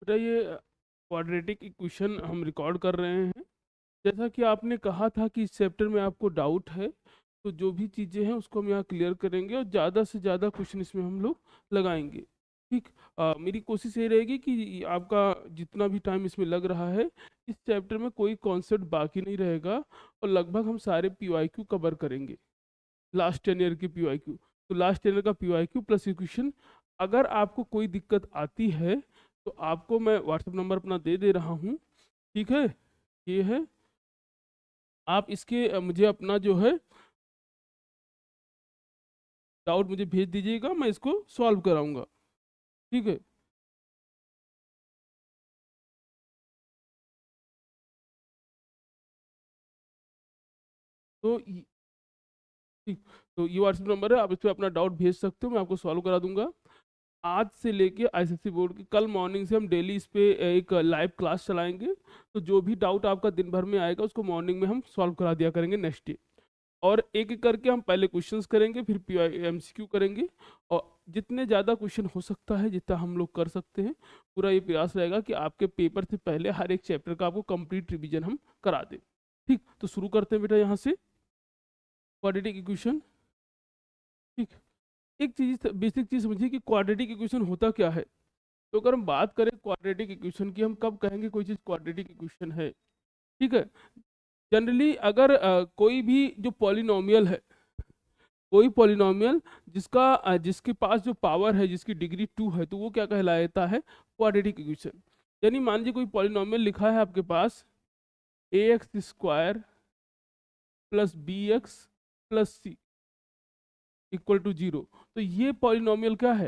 बेटा ये quadratic equation हम रिकॉर्ड कर रहे हैं। जैसा कि आपने कहा था कि इस चैप्टर में आपको डाउट है, तो जो भी चीज़ें हैं उसको हम यहाँ क्लियर करेंगे और ज़्यादा से ज़्यादा क्वेश्चन इसमें हम लोग लगाएंगे। ठीक। मेरी कोशिश ये रहेगी कि आपका जितना भी टाइम इसमें लग रहा है, इस चैप्टर में कोई कॉन्सेप्ट बाकी नहीं रहेगा और लगभग हम सारे PYQ कवर करेंगे। लास्ट 10 ईयर की PYQ, तो लास्ट 10 ईयर का PYQ प्लस इक्वेशन। अगर आपको कोई दिक्कत आती है तो आपको मैं व्हाट्सएप नंबर अपना दे दे रहा हूँ। ठीक है, ये है। आप इसके मुझे अपना जो है डाउट मुझे भेज दीजिएगा, मैं इसको सॉल्व कराऊंगा। ठीक है। तो ठीक, तो ये व्हाट्सएप नंबर है, आप इस पर अपना डाउट भेज सकते हो, मैं आपको सॉल्व करा दूंगा। आज से लेके ICSE बोर्ड की कल मॉर्निंग से हम डेली इस पे एक लाइव क्लास चलाएंगे। तो जो भी डाउट आपका दिन भर में आएगा उसको मॉर्निंग में हम सॉल्व करा दिया करेंगे नेक्स्ट डे। और एक एक करके हम पहले क्वेश्चंस करेंगे, फिर MCQ करेंगे। और जितने ज़्यादा क्वेश्चन हो सकता है, जितना हम लोग कर सकते हैं, पूरा ये प्रयास रहेगा कि आपके पेपर से पहले हर एक चैप्टर का आपको कंप्लीट रिवीजन हम करा दें। ठीक, तो शुरू करते हैं बेटा यहाँ से क्वाड्रेटिक इक्वेशन। ठीक। एक चीज़, बेसिक चीज़ समझिए कि क्वाड्रेटिक इक्वेशन होता क्या है। तो अगर हम बात करें क्वाड्रेटिक इक्वेशन की, हम कब कहेंगे कोई चीज़ क्वाड्रेटिक इक्वेशन है। ठीक है। जनरली अगर कोई भी जो पॉलिनोमियल है, कोई पॉलिनोमियल जिसके पास जो पावर है, जिसकी डिग्री 2 है, तो वो क्या कहलाता है, क्वाड्रेटिक इक्वेशन। यानी मान लीजिए कोई पॉलिनोमियल लिखा है आपके पास ax² plus bx plus c equal to 0। तो ये पॉलिनोमियल क्या है,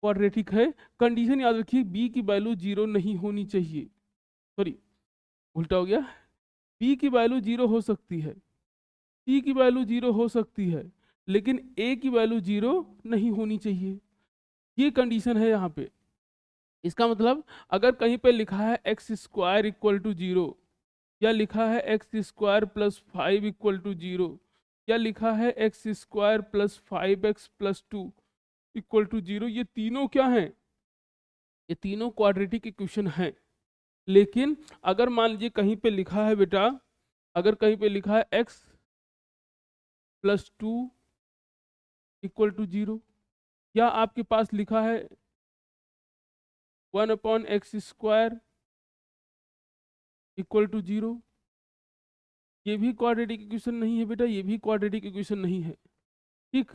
क्वाड्रेटिक है। कंडीशन याद रखिए, b की वैल्यू 0 नहीं होनी चाहिए। सॉरी, उल्टा हो गया। b की वैल्यू 0 हो सकती है, c की वैल्यू 0 हो सकती है, लेकिन a की वैल्यू 0 नहीं होनी चाहिए। ये कंडीशन है यहाँ पे। इसका मतलब अगर कहीं पे लिखा है x² इक्वल टू 0, या लिखा है x² प्लस 5 इक्वल टू 0, या लिखा है x² plus 5x plus 2 equal to 0, ये तीनों क्या हैं, ये तीनों क्वाड्रेटिक इक्वेशन हैं। लेकिन अगर मान लीजिए कहीं पे लिखा है बेटा, अगर कहीं पे लिखा है x प्लस 2 इक्वल टू 0, या आपके पास लिखा है 1/x² इक्वल टू 0, ये भी क्वाड्रेटिक इक्वेशन नहीं है बेटा, ये भी क्वाड्रेटिक इक्वेशन नहीं है। ठीक।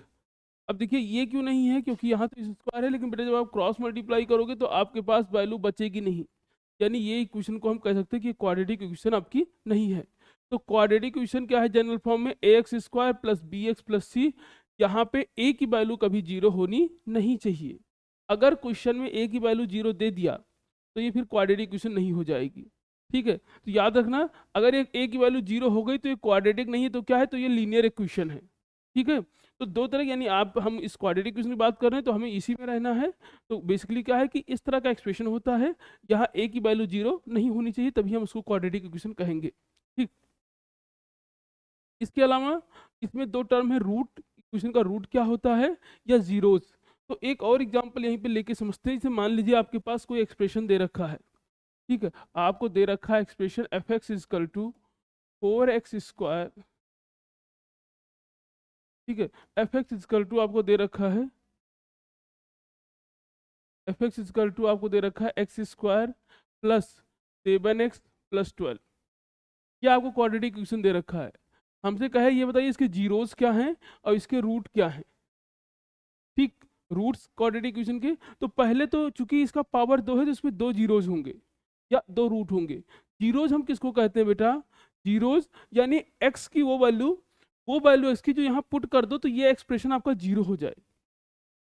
अब देखिए ये क्यों नहीं है, क्योंकि यहाँ तो स्क्वायर है, लेकिन बेटा जब आप क्रॉस मल्टीप्लाई करोगे तो आपके पास वैल्यू बचेगी नहीं। यानी ये इक्वेशन को हम कह सकते हैं कि क्वाड्रेटिक इक्वेशन आपकी नहीं है। तो क्वाड्रेटिक इक्वेशन क्या है जनरल फॉर्म में, ax² plus bx plus c। यहाँ पे a की वैल्यू कभी 0 होनी नहीं चाहिए। अगर क्वेश्चन में a की वैल्यू 0 दे दिया तो ये फिर क्वाड्रेटिक इक्वेशन नहीं हो जाएगी। ठीक है, तो याद रखना, अगर एक a की वैल्यू 0 हो गई तो ये क्वाड्रेटिक नहीं है, तो क्या है, तो ये लीनियर इक्वेशन है। ठीक है। तो दो तरह, यानी आप हम इस क्वाड्रेटिक इक्वेशन की बात कर रहे हैं तो हमें इसी में रहना है। तो बेसिकली क्या है कि इस तरह का एक्सप्रेशन होता है, यहाँ a की वैल्यू 0 नहीं होनी चाहिए, तभी हम उसको क्वाड्रेटिक इक्वेशन कहेंगे। ठीक। इसके अलावा इसमें दो टर्म है, रूट, इक्वेशन का रूट क्या होता है, या जीरोस। तो एक और एग्जांपल यहीं पे लेके समझते हैं। जैसे मान लीजिए आपके पास कोई एक्सप्रेशन दे रखा है। ठीक है, आपको दे रखा है expression f(x) is equal to 4x²। ठीक है, f(x) इजकल टू आपको दे रखा है, f(x) इजकल टू आपको दे रखा है x² प्लस 7x प्लस 12। ये आपको क्वाड्रेटिक इक्वेशन दे रखा है। हमसे कहे ये बताइए इसके जीरोस क्या हैं और इसके रूट क्या हैं। ठीक, रूट्स क्वाड्रेटिक इक्वेशन के, तो पहले तो चूंकि इसका पावर 2 है तो इसमें 2 जीरोस होंगे या 2 रूट होंगे। जीरोस हम किसको कहते हैं बेटा, जीरोस यानी x की वो वैल्यू x की जो यहाँ पुट कर दो तो ये एक्सप्रेशन आपका 0 हो जाए।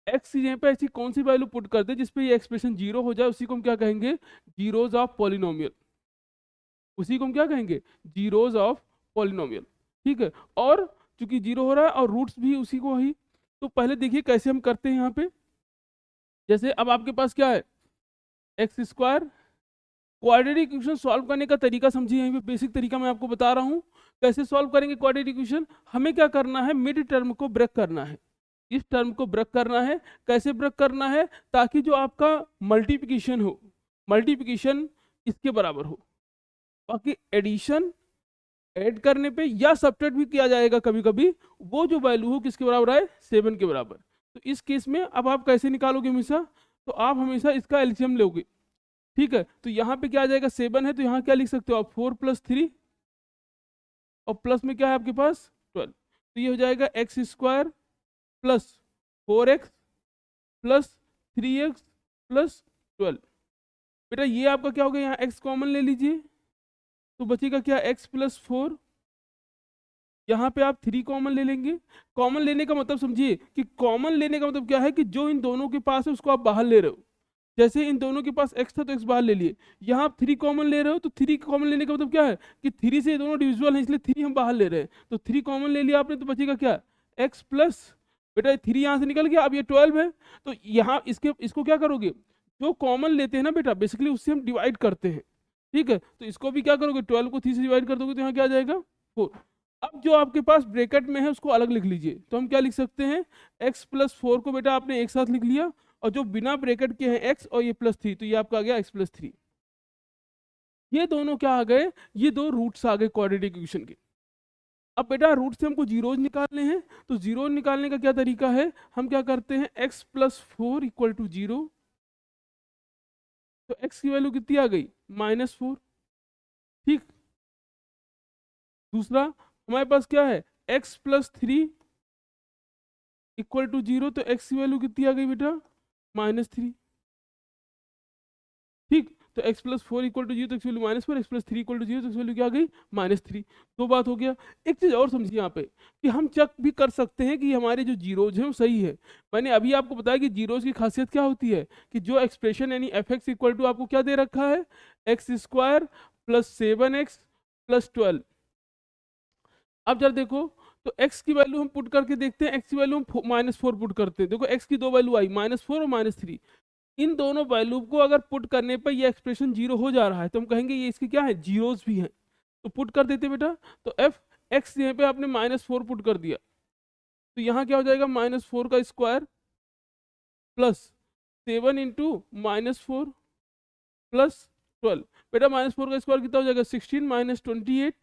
x की जगह पे ऐसी कौन सी वैल्यू पुट कर दे जिसपे ये एक्सप्रेशन 0 हो जाए, उसी को हम क्या कहेंगे, जीरोस ऑफ पॉलिनोमियल। उसी को हम क्या कहेंगे, जीरोस ऑफ पॉलिनोमियल। ठीक है, और चूंकि 0 हो रहा है और रूट्स भी उसी को ही, तो पहले देखिए कैसे हम करते हैं यहाँ पे। जैसे अब आपके पास क्या है, x²। क्वाड्रेटिक इक्वेशन सॉल्व करने का तरीका समझिए, यहीं पे बेसिक तरीका मैं आपको बता रहा हूँ कैसे सॉल्व करेंगे क्वाड्रेटिक इक्वेशन। हमें क्या करना है, मिड टर्म को ब्रेक करना है, इस टर्म को ब्रेक करना है। कैसे ब्रेक करना है, ताकि जो आपका मल्टीप्लिकेशन हो, मल्टीप्लिकेशन इसके बराबर हो। बाकी एडिशन ऐड करने पे या सब्ट्रैक्ट भी किया जाएगा कभी कभी, वो जो वैल्यू हो किसके बराबर आए, 7 के बराबर। तो इस केस में अब आप कैसे निकालोगे हमेशा, तो आप हमेशा इसका एलसीएम लोगे। ठीक है, तो यहाँ पे क्या आ जाएगा, 7 है तो यहाँ क्या लिख सकते हो आप, 4+3, और प्लस में क्या है आपके पास 12, तो ये हो जाएगा x² plus 4x plus 3x plus 12। बेटा ये आपका क्या होगा, यहाँ x कॉमन ले लीजिए तो बचेगा क्या, x+4, यहाँ पे आप 3 कॉमन ले लेंगे। कॉमन लेने का मतलब समझिए कि कॉमन लेने का मतलब क्या है कि जो इन दोनों के पास है उसको आप बाहर ले रहे हो। जैसे इन दोनों के पास x था तो x बाहर ले लिए, यहाँ आप 3 कॉमन ले रहे हो तो 3 कॉमन लेने का मतलब क्या है कि 3 से ये दोनों डिविजिबल है इसलिए 3 हम बाहर ले रहे हैं, तो 3 कॉमन ले लिया आपने तो बचेगा क्या, x प्लस, बेटा 3 यहाँ से निकल गया, अब ये 12 है। तो यहाँ इसको क्या करोगे, जो कॉमन लेते हैं ना बेटा बेसिकली उससे हम डिवाइड करते हैं। ठीक है, तो इसको भी क्या करोगे, 12 को 3 से डिवाइड कर दोगे तो यहाँ क्या आ जाएगा 4। अब जो आपके पास ब्रैकेट में है उसको अलग लिख लीजिए, तो हम क्या लिख सकते हैं, x+4 को बेटा आपने एक साथ लिख लिया, और जो बिना ब्रैकेट के हैं x और ये +3, तो ये आपका आ गया x+3। ये दोनों क्या आ गए, ये दो रूट्स आ गए क्वाड्रेटिक इक्वेशन के। अब बेटा रूट से हमको जीरोज निकालने हैं, तो जीरो निकालने का क्या तरीका है, हम क्या करते हैं, x+4 = 0, तो x की वैल्यू कितनी आ गई, -4। ठीक, दूसरा हमारे पास क्या है, x+3 = 0, तो x की वैल्यू कितनी आ गई बेटा, -3। ठीक, तो x+4 = 0 तो x वैल्यू -4, x+3 = 0 तो x वैल्यू क्या आ गई, -3। दो बात हो गया। एक चीज़ और समझिए यहाँ पे कि हम चेक भी कर सकते हैं कि हमारे जो जीरोज हैं वो सही है। मैंने अभी आपको बताया कि जीरोज की खासियत क्या होती है कि जो एक्सप्रेशन यानी f(x) = आपको क्या दे रखा है, x² + 7x + 12। अब जरा देखो, तो x की वैल्यू हम पुट करके देखते हैं, x की वैल्यू हम -4 पुट करते हैं। देखो x की दो वैल्यू आई, -4 और -3। इन दोनों वैल्यू को अगर पुट करने पर ये एक्सप्रेशन जीरो हो जा रहा है तो हम कहेंगे ये इसके क्या है, जीरोस भी हैं। तो पुट कर देते बेटा, तो एफ एक्स यहाँ पे आपने -4 पुट कर दिया, तो यहाँ क्या हो जाएगा, -4 का स्क्वायर प्लस 7 इंटू -4 प्लस 12। बेटा -4 का स्क्वायर कितना हो जाएगा, 16 - 28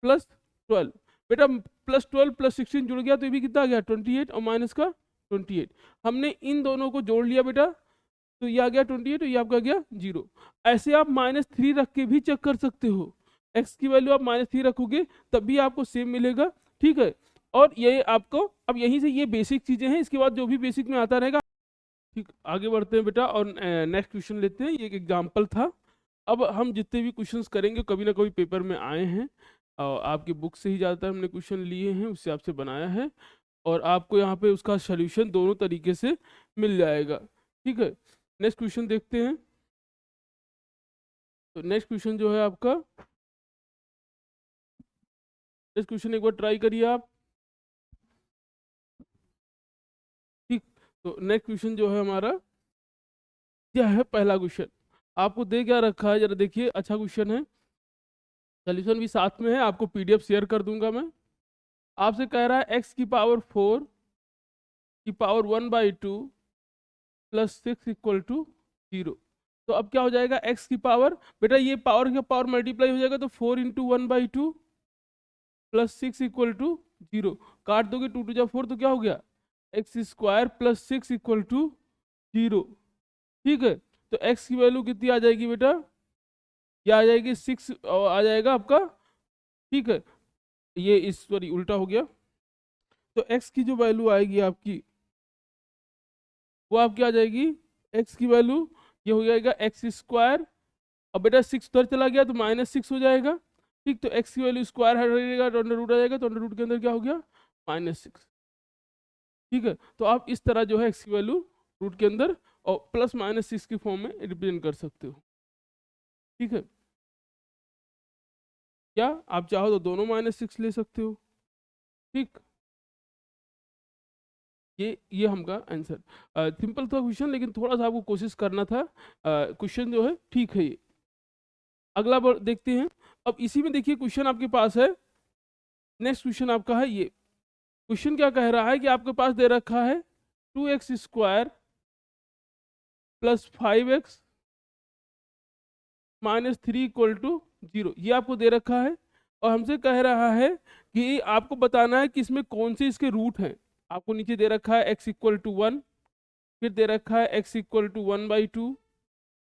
प्लस 12। बेटा +12 + 16 जुड़ गया तो ये भी कितना आ गया, 28 और माइनस का 28। हमने इन दोनों को जोड़ लिया बेटा, तो ये आ गया 28 तो ये आपका गया 0। ऐसे आप -3 रख के भी चेक कर सकते हो, x की वैल्यू आप -3 रखोगे तब भी आपको सेम मिलेगा। ठीक है, और ये आपको अब यहीं से ये बेसिक चीज़ें हैं, इसके बाद जो भी बेसिक में आता रहेगा। ठीक, आगे बढ़ते हैं बेटा और नेक्स्ट क्वेश्चन लेते हैं। ये एक एग्जाम्पल था। अब हम जितने भी क्वेश्चंस करेंगे कभी ना कभी पेपर में आए हैं, और आपकी बुक से ही ज़्यादातर हमने क्वेश्चन लिए हैं, उससे आपसे बनाया है, और आपको यहाँ पे उसका सोल्यूशन दोनों तरीके से मिल जाएगा। ठीक है, नेक्स्ट क्वेश्चन देखते हैं। तो नेक्स्ट क्वेश्चन जो है आपका, नेक्स्ट क्वेश्चन एक बार ट्राई करिए आप। ठीक, तो नेक्स्ट क्वेश्चन जो है हमारा, यह है पहला क्वेश्चन। आपको दे क्या रखा है, जरा देखिए, अच्छा क्वेश्चन है, सोल्यूशन भी साथ में है, आपको पीडीएफ शेयर कर दूंगा मैं। आपसे कह रहा है x⁴ की पावर 1/2 + 6 = 0। तो अब क्या हो जाएगा, x की पावर, बेटा ये पावर का पावर मल्टीप्लाई हो जाएगा, तो 4 × 1/2 + 6 = 0। काट दोगे, 2 × 4 तो क्या हो गया, x² + 6 = 0। ठीक है, तो x की वैल्यू कितनी आ जाएगी बेटा, ये आ जाएगी 6 आ जाएगा आपका। ठीक है, ये इस सॉरी उल्टा हो गया, तो x की जो वैल्यू आएगी आपकी वो आपकी आ जाएगी, x की वैल्यू ये हो जाएगा x²। अब बेटा 6 उधर चला गया तो -6 हो जाएगा। ठीक, तो x की वैल्यू स्क्वायर हटेगा तो अंडर रूट आ जाएगा, तो अंडर रूट के अंदर क्या हो गया, -6। ठीक है, तो आप इस तरह जो है x की वैल्यू रूट के अंदर और +-6 की फॉर्म में रिप्रेजेंट कर सकते हो। ठीक है, या आप चाहो तो दोनों -6 ले सकते हो। ठीक, ये हमका आंसर। सिंपल था क्वेश्चन, लेकिन थोड़ा सा आपको कोशिश करना था। क्वेश्चन जो है ठीक है ये। अगला देखते हैं। अब इसी में देखिए क्वेश्चन आपके पास है, नेक्स्ट क्वेश्चन आपका है ये। क्वेश्चन क्या कह रहा है कि आपके पास दे रखा है 2x² + 5x -3 इक्वल टू 0, ये आपको दे रखा है। और हमसे कह रहा है कि आपको बताना है कि इसमें कौन से इसके रूट हैं। आपको नीचे दे रखा है x इक्वल टू 1, फिर दे रखा है x इक्वल टू 1/2,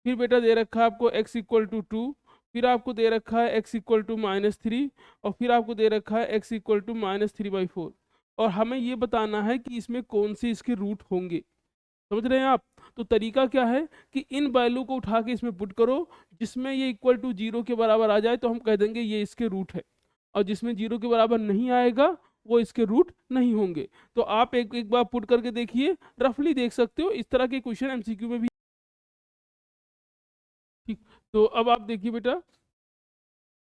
फिर बेटा दे रखा है आपको x इक्वल टू 2, फिर आपको दे रखा है x इक्वल टू -3, और फिर आपको दे रखा है x इक्वल टू -3/4। और हमें ये बताना है कि इसमें कौन से इसके रूट होंगे। समझ रहे हैं आप? तो तरीका क्या है कि इन वैल्यू को उठा के इसमें पुट करो, जिसमें ये इक्वल टू 0 के बराबर आ जाए तो हम कह देंगे ये इसके रूट है, और जिसमें 0 के बराबर नहीं आएगा वो इसके रूट नहीं होंगे। तो आप एक एक बार पुट करके देखिए, रफली देख सकते हो, इस तरह के क्वेश्चन एमसीक्यू में भी। ठीक, तो अब आप देखिए बेटा,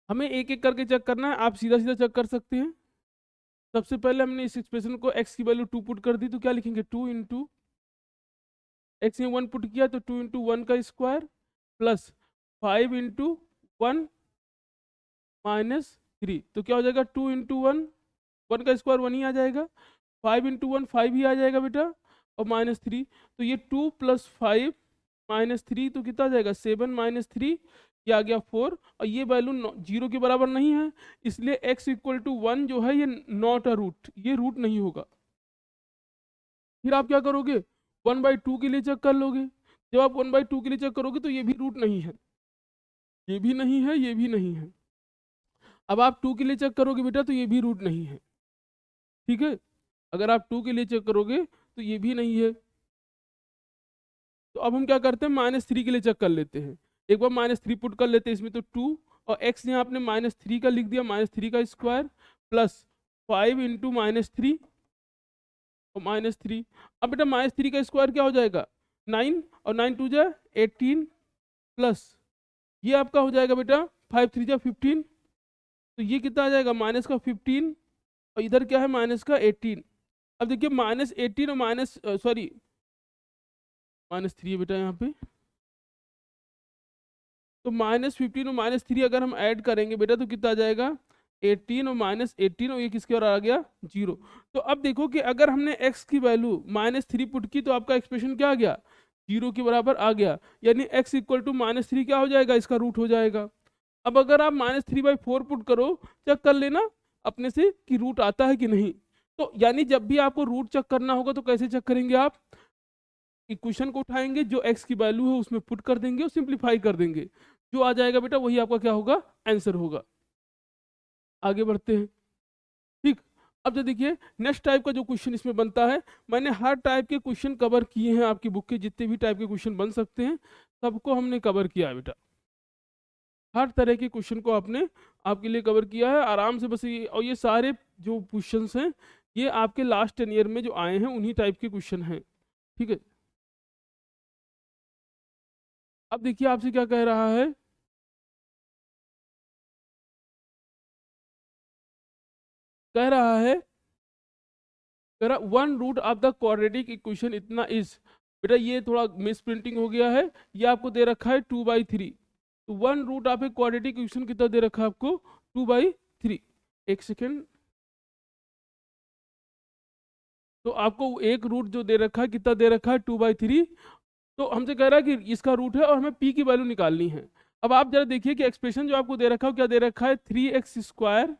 हमें एक एक करके चेक करना है, आप सीधा सीधा चेक कर सकते हैं। सबसे पहले हमने इस एक्सप्रेशन को x की वैल्यू 2 पुट कर दी, तो क्या लिखेंगे 2 इंटू x में 1 पुट किया तो 2 इंटू 1 का स्क्वायर प्लस 5 इंटू 1 -3, तो क्या हो जाएगा 2 इंटू 1 का स्क्वायर 1 ही आ जाएगा, 5 इंटू 1 5 ही आ जाएगा बेटा, और -3, तो ये 2 + 5 -3 तो कितना आ जाएगा 7 -3, ये आ गया 4, और ये वैल्यू 0 के बराबर नहीं है, इसलिए x इक्वल टू 1 जो है ये नॉट अ रूट, ये रूट नहीं होगा। फिर आप क्या करोगे, 1/2 के लिए चेक कर लोगे। जब आप 1/2 के लिए चेक करोगे तो ये भी रूट नहीं है, ये भी नहीं है, ये भी नहीं है। अब आप 2 के लिए चेक करोगे बेटा तो ये भी रूट नहीं है। ठीक है, अगर आप 2 के लिए चेक करोगे तो ये भी नहीं है। तो अब हम क्या करते हैं, -3 के लिए चेक कर लेते हैं। एक बार -3 पुट कर लेते हैं इसमें, तो 2, और x यहाँ आपने -3 का लिख दिया, -3 का स्क्वायर प्लस 5 इंटू -3 और -3। अब बेटा -3 का स्क्वायर क्या हो जाएगा 9, और 9 2 जा 18, प्लस ये आपका हो जाएगा बेटा 5 3 जा 15, तो ये कितना आ जाएगा -15, और इधर क्या है -18। अब देखिए -18 और -3 है बेटा यहाँ पे, तो -15 और -3 अगर हम ऐड करेंगे बेटा तो कितना आ जाएगा 18 और -18, और ये किसके और आ गया 0। तो अब देखो कि अगर हमने x की वैल्यू -3 पुट की तो आपका एक्सप्रेशन क्या आ गया 0 के बराबर आ गया, यानी x इक्वल टू -3 क्या हो जाएगा, इसका रूट हो जाएगा। अब अगर आप -3/4 पुट करो, चेक कर लेना अपने से कि रूट आता है कि नहीं। तो यानी जब भी आपको रूट चेक करना होगा तो कैसे चेक करेंगे, आप इक्वेशन को उठाएंगे, जो x की वैल्यू है उसमें पुट कर देंगे और सिंप्लीफाई कर देंगे, जो आ जाएगा बेटा वही आपका क्या होगा आंसर होगा। आगे बढ़ते हैं। ठीक, अब जो देखिए नेक्स्ट टाइप का जो क्वेश्चन इसमें बनता है, मैंने हर टाइप के क्वेश्चन कवर किए हैं, आपकी बुक के जितने भी टाइप के क्वेश्चन बन सकते हैं सबको हमने कवर किया है बेटा। हर तरह के क्वेश्चन को आपने आपके लिए कवर किया है आराम से, बस ये, और ये सारे जो क्वेश्चंस हैं ये आपके लास्ट 10 ईयर में जो आए हैं उन्हीं टाइप के क्वेश्चन हैं। ठीक है, अब देखिए आपसे क्या कह रहा है, कह रहा है कह रहा 1 root of the quadratic equation इतना इज, बेटा ये थोड़ा मिस प्रिंटिंग हो गया है, ये आपको दे रखा है 2/3, तो 1 root of a quadratic equation कितना दे रखा है आपको 2/3। एक सेकेंड, तो आपको एक रूट जो दे रखा है कितना दे रखा है 2/3, तो हमसे कह रहा है कि इसका रूट है और हमें p की वैल्यू निकालनी है। अब आप जरा देखिए कि एक्सप्रेशन जो आपको दे रखा है क्या दे रखा है 3x²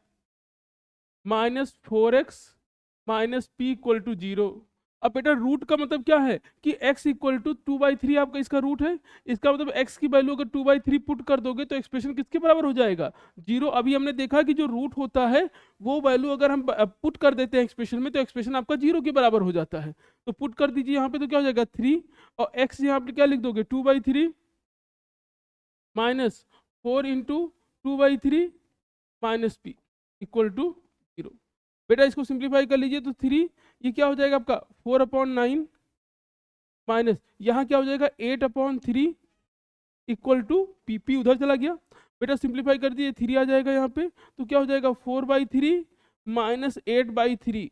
-4x -p equal to 0। अब बेटा रूट का मतलब क्या है कि x इक्वल टू 2/3 आपका इसका रूट है, इसका मतलब x की वैल्यू अगर 2/3 पुट कर दोगे तो एक्सप्रेशन किसके बराबर हो जाएगा 0। अभी हमने देखा कि जो रूट होता है वो वैल्यू अगर हम पुट कर देते हैं एक्सप्रेशन में तो एक्सप्रेशन आपका 0 के बराबर हो जाता है। तो पुट कर दीजिए यहाँ पे, तो क्या हो जाएगा 3, और x यहाँ पे क्या लिख दोगे 2/3 -4 इंटू 2/3 -p इक्वल टू 0। बेटा इसको सिंप्लीफाई कर लीजिए तो 3, ये क्या हो जाएगा आपका 4/9 माइनस यहाँ क्या हो जाएगा 8/3 इक्वल टू पी उधर चला गया। बेटा सिंप्लीफाई कर दिए 3 आ जाएगा यहाँ पे, तो क्या हो जाएगा 4/3 -8/3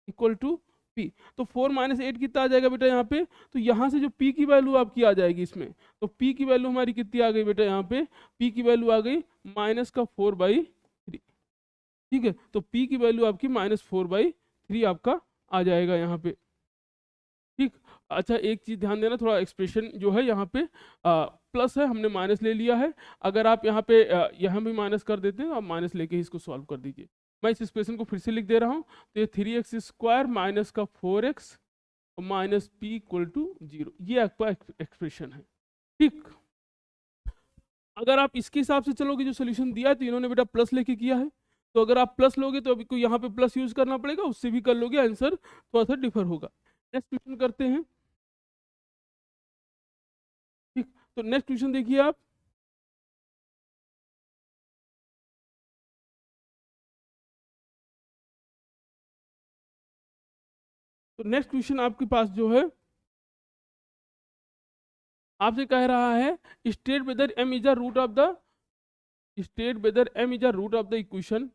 इक्वल टू पी। तो 4 - 8 कितना आ जाएगा बेटा यहाँ पे, तो यहाँ से जो p की वैल्यू आपकी आ जाएगी इसमें, तो p की वैल्यू हमारी कितनी आ गई बेटा यहाँ पे, p की वैल्यू आ गई -4/3। ठीक है, तो p की वैल्यू आपकी -4/3 आपका आ जाएगा यहाँ पे। ठीक, अच्छा एक चीज ध्यान देना, थोड़ा एक्सप्रेशन जो है यहाँ पे प्लस है, हमने माइनस ले लिया है। अगर आप यहाँ पे यहाँ भी माइनस कर देते हैं तो आप माइनस लेके ही इसको सॉल्व कर दीजिए। मैं इस एक्सप्रेशन को फिर से लिख दे रहा हूँ, तो ये 3x² माइनस का 4x और माइनस p इक्वल टू 0, ये आपका एक्सप्रेशन है। ठीक, अगर आप इसके हिसाब से चलोगे जो सोल्यूशन दिया है, तो इन्होंने बेटा प्लस लेके किया है, तो अगर आप प्लस लोगे तो अभी को यहाँ पे प्लस यूज करना पड़ेगा, उससे भी कर लोगे, आंसर थोड़ा सा डिफर होगा। नेक्स्ट क्वेश्चन करते हैं। ठीक, तो नेक्स्ट क्वेश्चन देखिए आप। तो नेक्स्ट क्वेश्चन आपके पास जो है, आपसे कह रहा है state whether m is the root of the state whether m is the root of the equation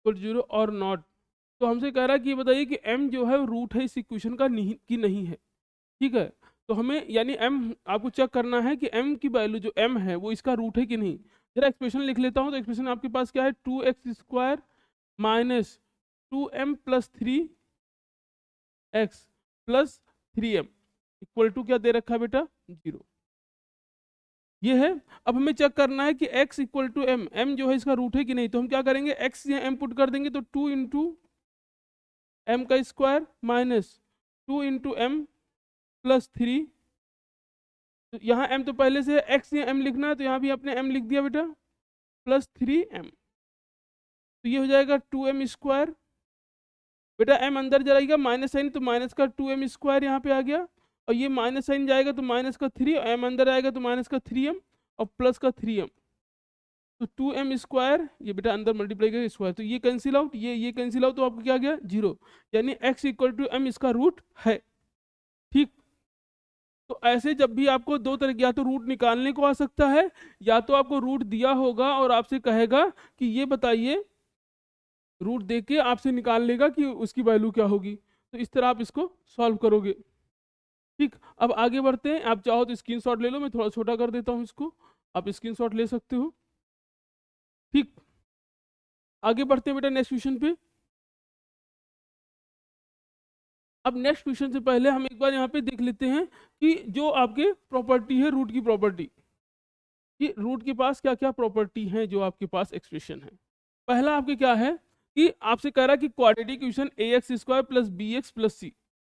0 और नॉट। तो हमसे कह रहा है कि ये बताइए कि m जो है रूट है इस इक्वेशन का नहीं कि नहीं है। ठीक है, तो हमें यानी m आपको चेक करना है कि m की वैल्यू जो m है वो इसका रूट है कि नहीं। जरा एक्सप्रेशन लिख लेता हूँ। तो एक्सप्रेशन आपके पास क्या है, 2x² minus 2m plus 3x plus 3m equal to क्या दे रखा है बेटा, 0। ये है। अब हमें चेक करना है कि x equal to m, m जो है इसका रूट है कि नहीं। तो हम क्या करेंगे, x या m पुट कर देंगे, तो 2 इंटू m का square minus 2 into m plus 3। तो यहाँ m तो पहले से x या m लिखना है, तो यहाँ भी आपने m लिख दिया बेटा, प्लस 3m। तो ये हो जाएगा 2m²। बेटा m अंदर जाएगा, माइनस साइन, तो माइनस का 2m² यहाँ पे आ गया, और ये माइनस साइन जाएगा तो माइनस का 3, और m अंदर आएगा तो माइनस का 3m और प्लस का 3m। तो 2m², ये बेटा अंदर मल्टीप्लाई करके स्क्वायर, तो ये कैंसिल आउट, ये कैंसिल आउट, तो आपको क्या गया, 0। यानी x इक्वल टू m इसका रूट है। ठीक, तो ऐसे जब भी आपको दो तरह की, या तो रूट निकालने को आ सकता है, या तो आपको रूट दिया होगा और आपसे कहेगा कि ये बताइए, रूट दे के आपसे निकाल लेगा कि उसकी वैल्यू क्या होगी। तो इस तरह आप इसको सॉल्व करोगे। ठीक, अब आगे बढ़ते हैं। आप चाहो तो स्क्रीनशॉट ले लो, मैं थोड़ा छोटा कर देता हूँ इसको, आप स्क्रीनशॉट ले सकते हो। ठीक, आगे बढ़ते हैं बेटा नेक्स्ट क्वेश्चन पे। अब नेक्स्ट क्वेश्चन से पहले हम एक बार यहाँ पे देख लेते हैं कि जो आपके प्रॉपर्टी है रूट की प्रॉपर्टी, कि रूट के पास क्या क्या प्रॉपर्टी हैं जो आपके पास एक्सप्रेशन है। पहला आपके क्या है कि आपसे कह रहा है कि quadratic equation ax² plus bx plus c,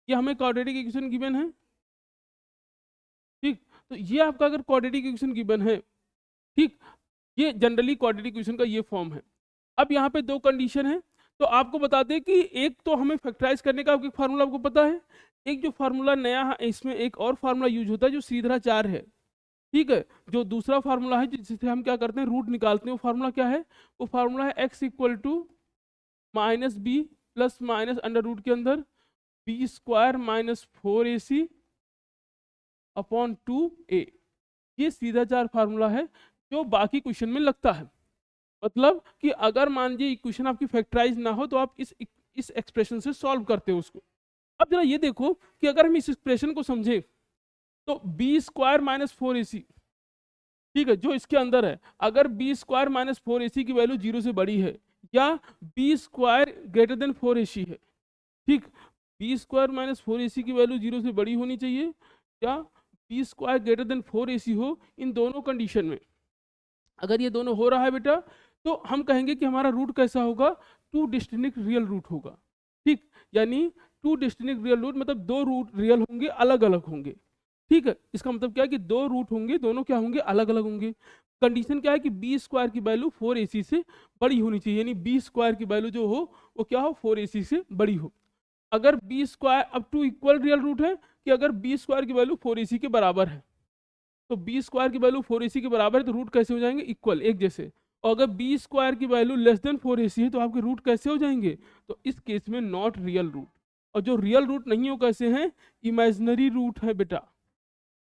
ये हमें क्वाड्रेटिक इक्वेशन गिवन है। ठीक, तो ये आपका अगर क्वाड्रेटिक इक्वेशन गिवन है, ठीक, ये जनरली क्वाड्रेटिक इक्वेशन का ये फॉर्म है। अब यहाँ पे दो कंडीशन है, तो आपको बता दें कि एक तो हमें फैक्टराइज करने का फार्मूला आपको पता है, एक जो फार्मूला नया है इसमें एक और फार्मूला यूज होता है जो सीधा 4 है। ठीक है, जो दूसरा फार्मूला है जिससे हम क्या करते हैं, रूट निकालते हैं, वो फार्मूला क्या है, वो फार्मूला है x equal to minus b plus minus under root के अंदर b² minus 4ac upon 2a। ये सीधा 4 फार्मूला है जो बाकी क्वेश्चन में लगता है। मतलब कि अगर मान लीजिए इक्वेशन आपकी फैक्टराइज ना हो तो आप इस एक्सप्रेशन से सॉल्व करते हो उसको। अब जरा ये देखो कि अगर हम इस एक्सप्रेशन को समझे तो b² माइनस 4ac, ठीक है, जो इसके अंदर है, अगर b² माइनस 4ac की वैल्यू 0 से बड़ी है, या b² ग्रेटर देन 4ac है। ठीक, b² माइनस 4ac की वैल्यू 0 से बड़ी होनी चाहिए, या b² ग्रेटर देन 4ac हो। इन दोनों कंडीशन में अगर ये दोनों हो रहा है बेटा, तो हम कहेंगे कि हमारा रूट कैसा होगा, 2 डिस्टिंक्ट रियल रूट होगा। ठीक, यानी 2 डिस्टिंक्ट रियल रूट मतलब 2 रूट रियल होंगे, अलग अलग होंगे। ठीक है, इसका मतलब क्या है कि 2 रूट होंगे, दोनों क्या होंगे, अलग अलग होंगे। कंडीशन क्या है कि b² की वैल्यू 4ac से बड़ी होनी चाहिए, यानी b² की वैल्यू जो हो वो क्या हो, 4ac से बड़ी हो। अगर b², अब 2 इक्वल रियल रूट है कि अगर b² की वैल्यू 4ac के बराबर है, तो b² की वैल्यू 4ac के बराबर है, तो रूट कैसे हो जाएंगे, इक्वल, एक जैसे। और अगर b² की वैल्यू लेस देन 4ac है तो आपके रूट कैसे हो जाएंगे, तो इस केस में नॉट रियल रूट। और जो रियल रूट नहीं हो कैसे हैं, इमेजिनरी रूट है बेटा।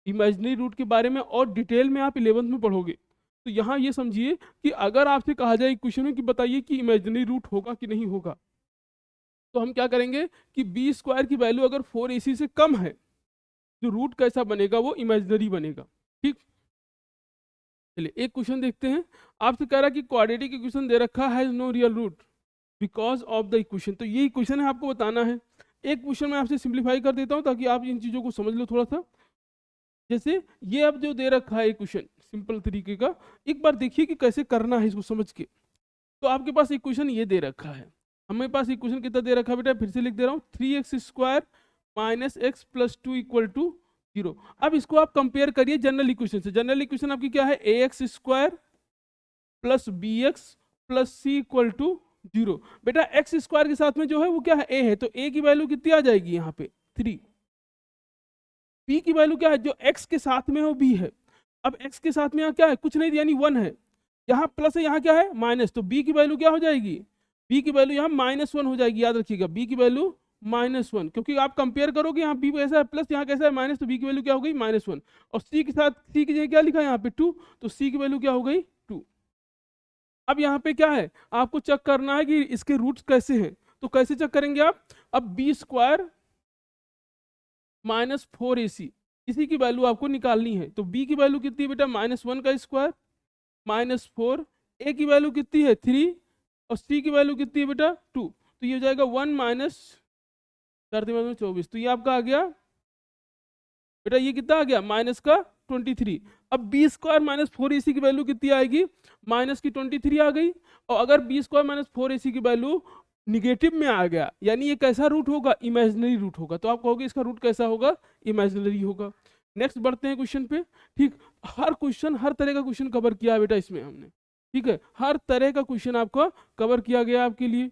इमेजिनरी रूट के बारे में और डिटेल में आप 11th में पढ़ोगे। तो यहाँ ये समझिए कि अगर आपसे कहा जाए क्वेश्चन में कि बताइए कि इमेजिनरी रूट होगा कि नहीं होगा, तो हम क्या करेंगे कि b² की वैल्यू अगर 4ac से कम है, जो रूट कैसा बनेगा, वो इमेजिनरी बनेगा। ठीक, चलिए एक क्वेश्चन देखते हैं। आपसे कह रहा है कि क्वाड्रेटिक इक्वेशन दे रखा है no real root because of the equation, तो ये इक्वेशन है, आपको बताना है। एक क्वेश्चन मैं आपसे सिंप्लीफाई कर देता हूँ ताकि आप इन चीज़ों को समझ लो थोड़ा सा। जैसे ये अब जो दे रखा है क्वेश्चन सिंपल तरीके का, एक बार देखिए कि कैसे करना है इसको समझ के। तो आपके पास इक्वेशन ये दे रखा है, हमारे पास इक्वेशन कितना दे रखा है बेटा, फिर से लिख दे रहा हूँ, 3x² minus x plus 2 equal to 0। अब इसको आप कंपेयर करिए जनरल इक्वेशन से। जनरल इक्वेशन आपकी क्या है, ax² plus bx plus C equal to 0। बेटा एक्स स्क्वायर के साथ में जो है वो क्या है, a है, तो a की वैल्यू कितनी आ जाएगी यहाँ पे 3। b की वैल्यू क्या है, जो x के साथ में हो b है। अब x के साथ में यहाँ क्या है, कुछ नहीं यानी 1 है, यहाँ प्लस है, यहाँ क्या है माइनस, तो b की वैल्यू क्या हो जाएगी, b की वैल्यू यहाँ -1 हो जाएगी। याद रखिएगा b की वैल्यू -1, क्योंकि आप कंपेयर करोगे यहाँ b कैसा है प्लस, यहाँ कैसा है माइनस, तो b की वैल्यू क्या हो गई -1। और c के साथ c की जगह क्या लिखा है यहाँ पे 2, तो c की वैल्यू क्या हो गई 2। अब यहाँ पे क्या है, आपको चेक करना है कि इसके रूट्स कैसे हैं, तो कैसे चेक करेंगे आप, अब b² माइनस 4ac इसी की वैल्यू आपको निकालनी है। तो b की वैल्यू कितनी है बेटा, -1 का स्क्वायर -4, a की वैल्यू कितनी है 3 और c की वैल्यू कितनी है बेटा 2, तो ये हो जाएगा 1 माइनस 4×3 = 24, तो ये आपका आ गया बेटा, ये कितना आ गया माइनस का 23। अब b² माइनस 4ac की वैल्यू कितनी आएगी, माइनस की 23 आ गई। और अगर b² माइनस 4ac की वैल्यू निगेटिव में आ गया, यानी ये कैसा रूट होगा, इमेजिनरी रूट होगा, तो आप कहोगे इसका रूट कैसा होगा, इमेजिनरी होगा। नेक्स्ट बढ़ते हैं क्वेश्चन पे। ठीक, हर क्वेश्चन हर तरह का क्वेश्चन कवर किया है बेटा इसमें हमने, ठीक है, हर तरह का क्वेश्चन आपका कवर किया गया आपके लिए।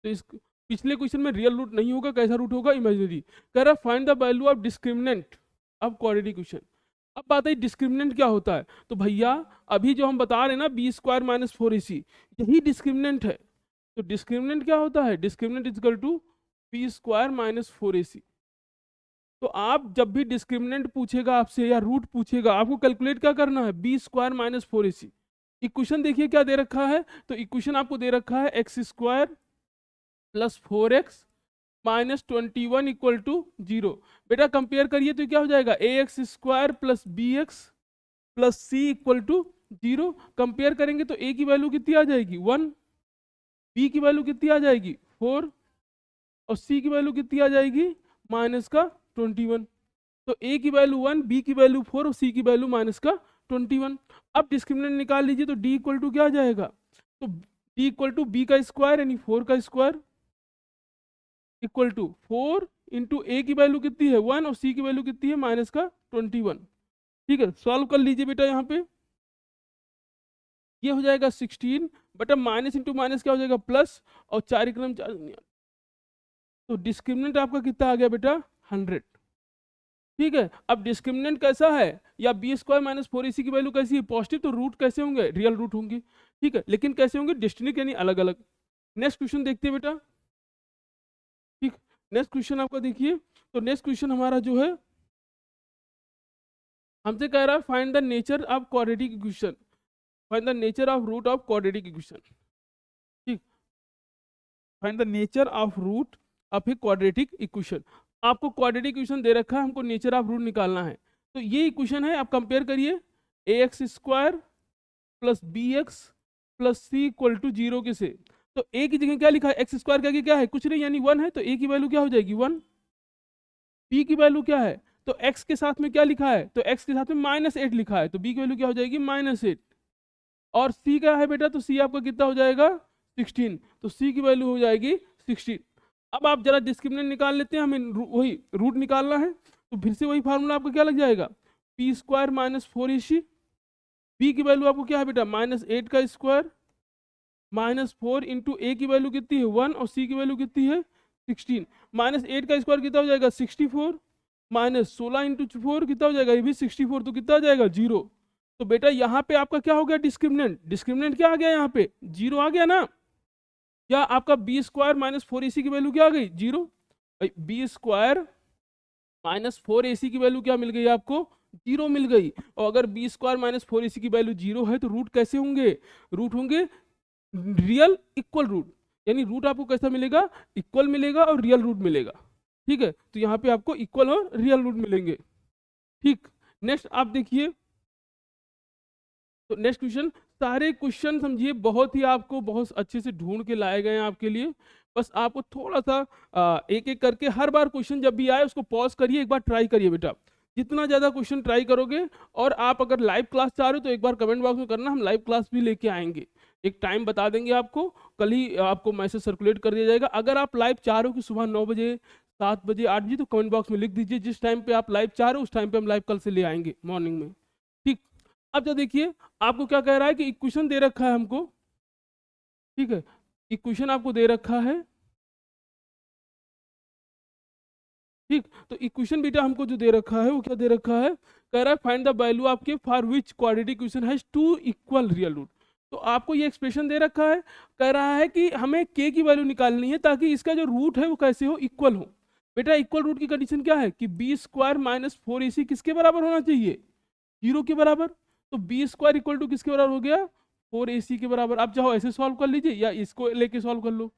तो इस पिछले क्वेश्चन में रियल रूट नहीं होगा, कैसा रूट होगा, इमेजिनरी। कह रहा find the value of discriminant. अब क्वाड्रेटिक क्वेश्चन, अब बात है डिस्क्रिमिनेंट क्या होता है, तो भैया अभी जो हम बता रहे हैं ना b² माइनस 4ac, यही डिस्क्रिमिनेंट है। तो डिस्क्रिमिनेंट क्या होता है, discriminant is equal to b² minus 4ac। तो आप जब भी डिस्क्रिमिनेंट पूछेगा आपसे या रूट पूछेगा, आपको कैलकुलेट क्या करना है, b² माइनस 4ac। इक्वेशन देखिए क्या दे रखा है, तो इक्वेशन आपको दे रखा है x² plus 4x minus 21 equal to 0। बेटा कंपेयर करिए तो क्या हो जाएगा, ax² plus bx plus C equal to 0। Compare करेंगे तो a की वैल्यू कितनी आ जाएगी 1, b की वैल्यू कितनी आ जाएगी 4 और c की वैल्यू कितनी आ जाएगी माइनस का 21। तो a की वैल्यू 1, b की वैल्यू 4 और c की वैल्यू माइनस का 21। अब डिस्क्रिमिनेंट निकाल लीजिए, तो d इक्वल टू क्या आ जाएगा, तो d इक्वल टू b का स्क्वायर यानी 4 का स्क्वायर इक्वल टू 4 इंटू ए की वैल्यू कितनी है 1 और सी की वैल्यू कितनी है माइनस का 21। ठीक है, सॉल्व कर लीजिए बेटा, यहाँ पे ये हो जाएगा 16 बटा माइनस इंटू माइनस क्या हो जाएगा प्लस, और 4 क्रम 4, तो डिस्क्रिमिनेंट आपका कितना आ गया बेटा 100। ठीक है, अब डिस्क्रिमिनेंट कैसा है, या b² माइनस 4ac की वैल्यू कैसी है पॉजिटिव, तो रूट कैसे होंगे, रियल रूट होंगे। ठीक है, लेकिन कैसे होंगे, डिस्टिंक्ट यानी अलग अलग। नेक्स्ट क्वेश्चन देखते हैं बेटा। ठीक, नेक्स्ट क्वेश्चन आपका देखिए, तो नेक्स्ट क्वेश्चन हमारा जो है हमसे कह रहा है find the nature of quadratic equation, find the nature of root of quadratic equation. ठीक, find the nature of root of a quadratic equation. आपको क्वाड्रेटिक इक्वेशन दे रखा है, हमको नेचर ऑफ रूट निकालना है। तो ये इक्वेशन है, आप कंपेयर करिए ax² plus bx plus C equal to 0 के से। तो a की जगह क्या लिखा है, x² के आगे क्या है, कुछ नहीं यानी 1 है, तो a की वैल्यू क्या हो जाएगी 1। b की वैल्यू क्या है, तो x के साथ में क्या लिखा है, तो x के साथ में -8 लिखा है, तो b की वैल्यू क्या हो जाएगी -8। और c क्या है बेटा, तो c आपका कितना हो जाएगा 16, तो c की वैल्यू हो जाएगी 16। अब आप जरा डिस्क्रिमिनेंट निकाल लेते हैं, हमें वही रूट निकालना है, तो फिर से वही फार्मूला आपका क्या लग जाएगा, p² माइनस 4ac। b की वैल्यू आपको क्या है बेटा -8 का स्क्वायर -4 इंटू ए की वैल्यू कितनी है 1 और c की वैल्यू कितनी है 16। -8 का स्क्वायर कितना हो जाएगा 64, -16 इंटू 4 कितना हो जाएगा, ये भी 64, तो कितना आ जाएगा 0। तो बेटा यहाँ पे आपका क्या हो गया डिस्क्रिमिनेंट, डिस्क्रिमिनेंट क्या आ गया यहाँ पे 0 आ गया ना, या आपका b² माइनस 4ac की वैल्यू क्या आ गई 0। b² माइनस 4ac की वैल्यू क्या मिल गई आपको 0 मिल गई। और अगर b² माइनस 4ac की वैल्यू 0 है, तो रूट कैसे होंगे, रूट होंगे रियल इक्वल रूट, यानी रूट आपको कैसा मिलेगा, इक्वल मिलेगा और रियल रूट मिलेगा। ठीक है, तो यहाँ पे आपको इक्वल और रियल रूट मिलेंगे। ठीक, नेक्स्ट आप देखिए, तो नेक्स्ट क्वेश्चन, सारे क्वेश्चन समझिए बहुत ही आपको बहुत अच्छे से ढूंढ के लाए गए हैं आपके लिए। बस आपको थोड़ा सा एक एक करके हर बार क्वेश्चन जब भी आए उसको पॉज करिए, एक बार ट्राई करिए बेटा। जितना ज़्यादा क्वेश्चन ट्राई करोगे, और आप अगर लाइव क्लास चाह रहे हो तो एक बार कमेंट बॉक्स में करना, हम लाइव क्लास भी लेके आएंगे। एक टाइम बता देंगे आपको, कल ही आपको मैसेज सर्कुलेट कर दिया जाएगा। अगर आप लाइव चाह रहे हो कि सुबह 9 बजे, 7 बजे, 8 बजे, तो कमेंट बॉक्स में लिख दीजिए जिस टाइम पे आप लाइव चाह रहे हो उस टाइम पे हम लाइव कल से ले आएंगे मॉर्निंग में। ठीक। अब जो देखिए आपको क्या कह रहा है कि इक्वेशन दे रखा है हमको, ठीक है, इक्वेशन आपको दे रखा है। ठीक, तो इक्वेशन बेटा हमको जो दे रखा है वो क्या दे रखा है, कह रहा है फाइंड द वैल्यू आपके for which quadratic equation has two equal real root. तो आपको ये एक्सप्रेशन दे रखा है, कह रहा है कि हमें के की वैल्यू निकालनी है ताकि इसका जो रूट है वो कैसे हो, इक्वल हो। बेटा इक्वल रूट की कंडीशन क्या है कि बी स्क्वायर माइनस 4ac किसके बराबर होना चाहिए, 0 के बराबर। तो बी स्क्वायर इक्वल टू किसके बराबर हो गया, 4ac के बराबर। आप चाहो ऐसे सॉल्व कर लीजिए या इसको लेके सॉल्व कर लो।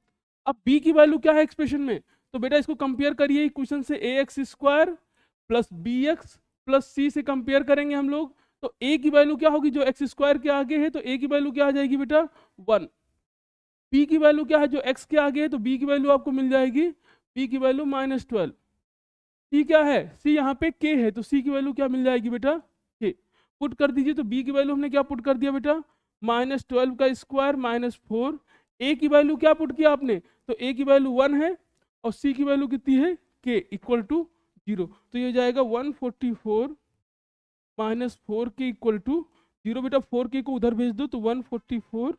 अब बी की वैल्यू क्या है एक्सप्रेशन में, तो बेटा इसको कंपेयर करिए इक्वेशन से, A X square plus B x plus C से कंपेयर करेंगे हम लोग। तो ए की वैल्यू क्या होगी, जो एक्स स्क्वायर के आगे है तो ए की वैल्यू क्या आ जाएगी बेटा 1। बी की वैल्यू क्या है, जो एक्स के आगे है तो बी की वैल्यू आपको मिल जाएगी, बी की वैल्यू -12। सी क्या है, सी यहाँ पे के है तो सी की वैल्यू क्या मिल जाएगी बेटा के। पुट कर दीजिए, तो बी की वैल्यू हमने क्या पुट कर दिया बेटा, -12 का स्क्वायर -4। ए की वैल्यू क्या पुट किया आपने, तो ए की वैल्यू 1 है और सी की वैल्यू कितनी है, के इक्वल टू 0। तो ये हो जाएगा 144 -4 के इक्वल टू 0। बेटा 4 के को उधर भेज दो तो 144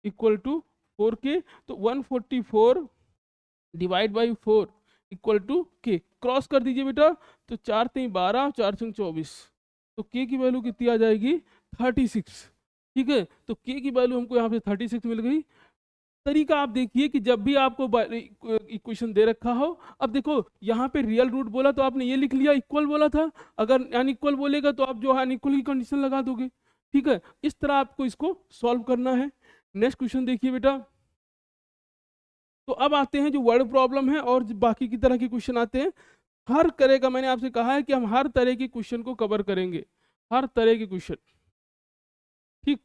इक्वल टू 4 के। तो 144 डिवाइड बाई 4 इक्वल टू के, क्रॉस कर दीजिए बेटा। तो 4 3 12, 4 6 24, तो के की वैल्यू कितनी आ जाएगी 36। ठीक है, तो के की वैल्यू हमको यहाँ पे 36 मिल गई। तरीका आप देखिए कि जब भी आपको इक्वेशन दे रखा हो, अब देखो यहाँ पे रियल रूट बोला तो आपने ये लिख लिया, इक्वल बोला था, अगर अनइक्वल बोलेगा तो आप जो अनइक्वल की कंडीशन लगा दोगे। ठीक है, इस तरह आपको इसको सॉल्व करना है। नेक्स्ट क्वेश्चन देखिए बेटा। तो अब आते हैं जो वर्ड प्रॉब्लम है और बाकी की तरह के क्वेश्चन आते हैं। हर तरह का मैंने आपसे कहा है कि हम हर तरह के क्वेश्चन को कवर करेंगे, हर तरह के क्वेश्चन। ठीक,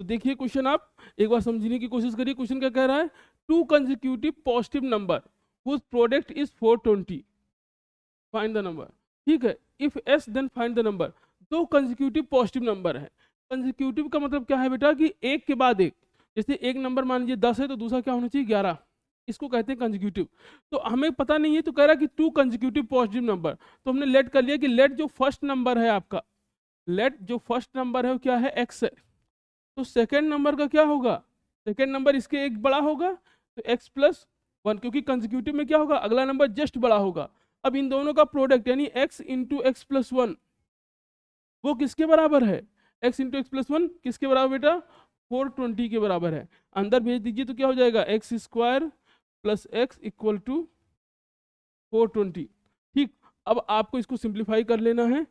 तो देखिए क्वेश्चन आप एक बार समझने की कोशिश करिए। क्वेश्चन क्या कह रहा है, two consecutive positive number whose product is 420, find the number. ठीक है, if s then find the number. दो कंसेक्यूटिव पॉजिटिव नंबर है। कंसेक्यूटिव का मतलब क्या है बेटा कि एक के बाद एक, जैसे एक नंबर मान लीजिए 10 है तो दूसरा क्या होना चाहिए 11, इसको कहते हैं कंसेक्यूटिव। तो हमें पता नहीं है तो कह रहा है कि टू कंसेक्यूटिव पॉजिटिव नंबर, तो हमने लेट कर लिया कि लेट जो फर्स्ट नंबर है आपका, लेट जो फर्स्ट नंबर है वो क्या है एक्स है, तो सेकेंड नंबर का क्या होगा, सेकेंड नंबर इसके एक बड़ा होगा तो x प्लस 1, क्योंकि कंसेक्यूटिव में क्या होगा अगला नंबर जस्ट बड़ा होगा। अब इन दोनों का प्रोडक्ट यानी x इंटू एक्स प्लस 1 वो किसके बराबर है, x इंटू एक्स प्लस 1 किसके बराबर बेटा 420 के बराबर है। अंदर भेज दीजिए तो क्या हो जाएगा x square plus x equal to 420। ठीक, अब आपको इसको सिंप्लीफाई कर लेना है।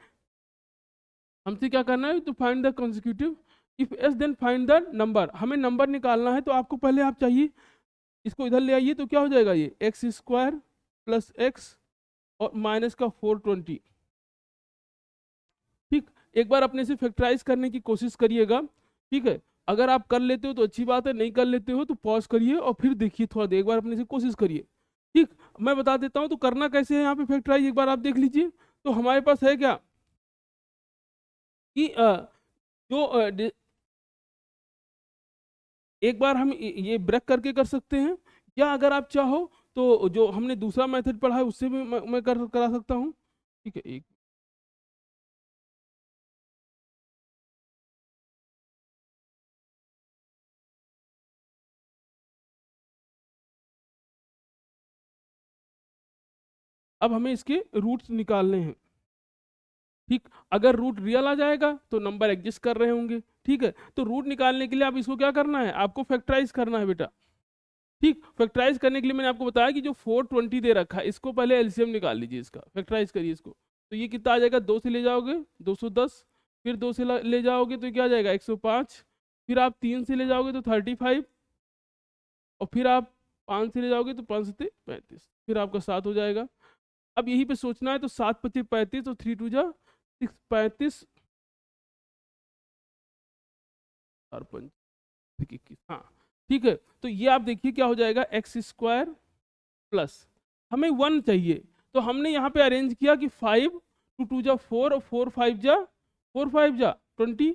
हमसे क्या करना है, तो find the consecutive, if s then find the number. हमें नंबर निकालना है तो आपको पहले आप चाहिए इसको इधर ले आइए, तो क्या हो जाएगा ये एक्स स्क्वायर प्लस एक्स और माइनस का 420। ठीक, एक बार अपने से फैक्टराइज करने की कोशिश करिएगा। ठीक है, अगर आप कर लेते हो तो अच्छी बात है, नहीं कर लेते हो तो पॉज करिए और फिर देखिए थोड़ा देर, एक बार अपने से कोशिश करिए। ठीक, मैं बता देता हूँ तो करना कैसे है यहाँ पे फैक्टराइज, एक बार आप देख लीजिए। तो हमारे पास है क्या कि जो एक बार हम ये ब्रेक करके कर सकते हैं, या अगर आप चाहो तो जो हमने दूसरा मेथड पढ़ा है उससे भी मैं करा सकता हूँ। ठीक है, एक अब हमें इसके रूट्स निकालने हैं। ठीक, अगर रूट रियल आ जाएगा तो नंबर एग्जिस्ट कर रहे होंगे। ठीक है, तो रूट निकालने के लिए आप इसको क्या करना है, आपको फैक्टराइज करना है बेटा। ठीक, फैक्टराइज करने के लिए मैंने आपको बताया कि जो 420 दे रखा है इसको पहले एलसीएम निकाल लीजिए, इसका फैक्टराइज करिए इसको। तो ये कितना आ जाएगा, 2 से ले जाओगे 210, फिर 2 से ले जाओगे तो क्या आ जाएगा 105, फिर आप 3 से ले जाओगे तो 35, और फिर आप 5 से ले जाओगे तो 5 से 35, फिर आपका 7 हो जाएगा। अब यहीं पे सोचना है, तो 7 25 35, तो 3 2 जा 6 35 और 5 21, हाँ ठीक है, तो ये आप देखिए क्या हो जाएगा, एक्स स्क्वायर प्लस, हमें 1 चाहिए, तो हमने यहाँ पे अरेंज किया कि 5 टू 2 जा 4 और 4 5 जा 20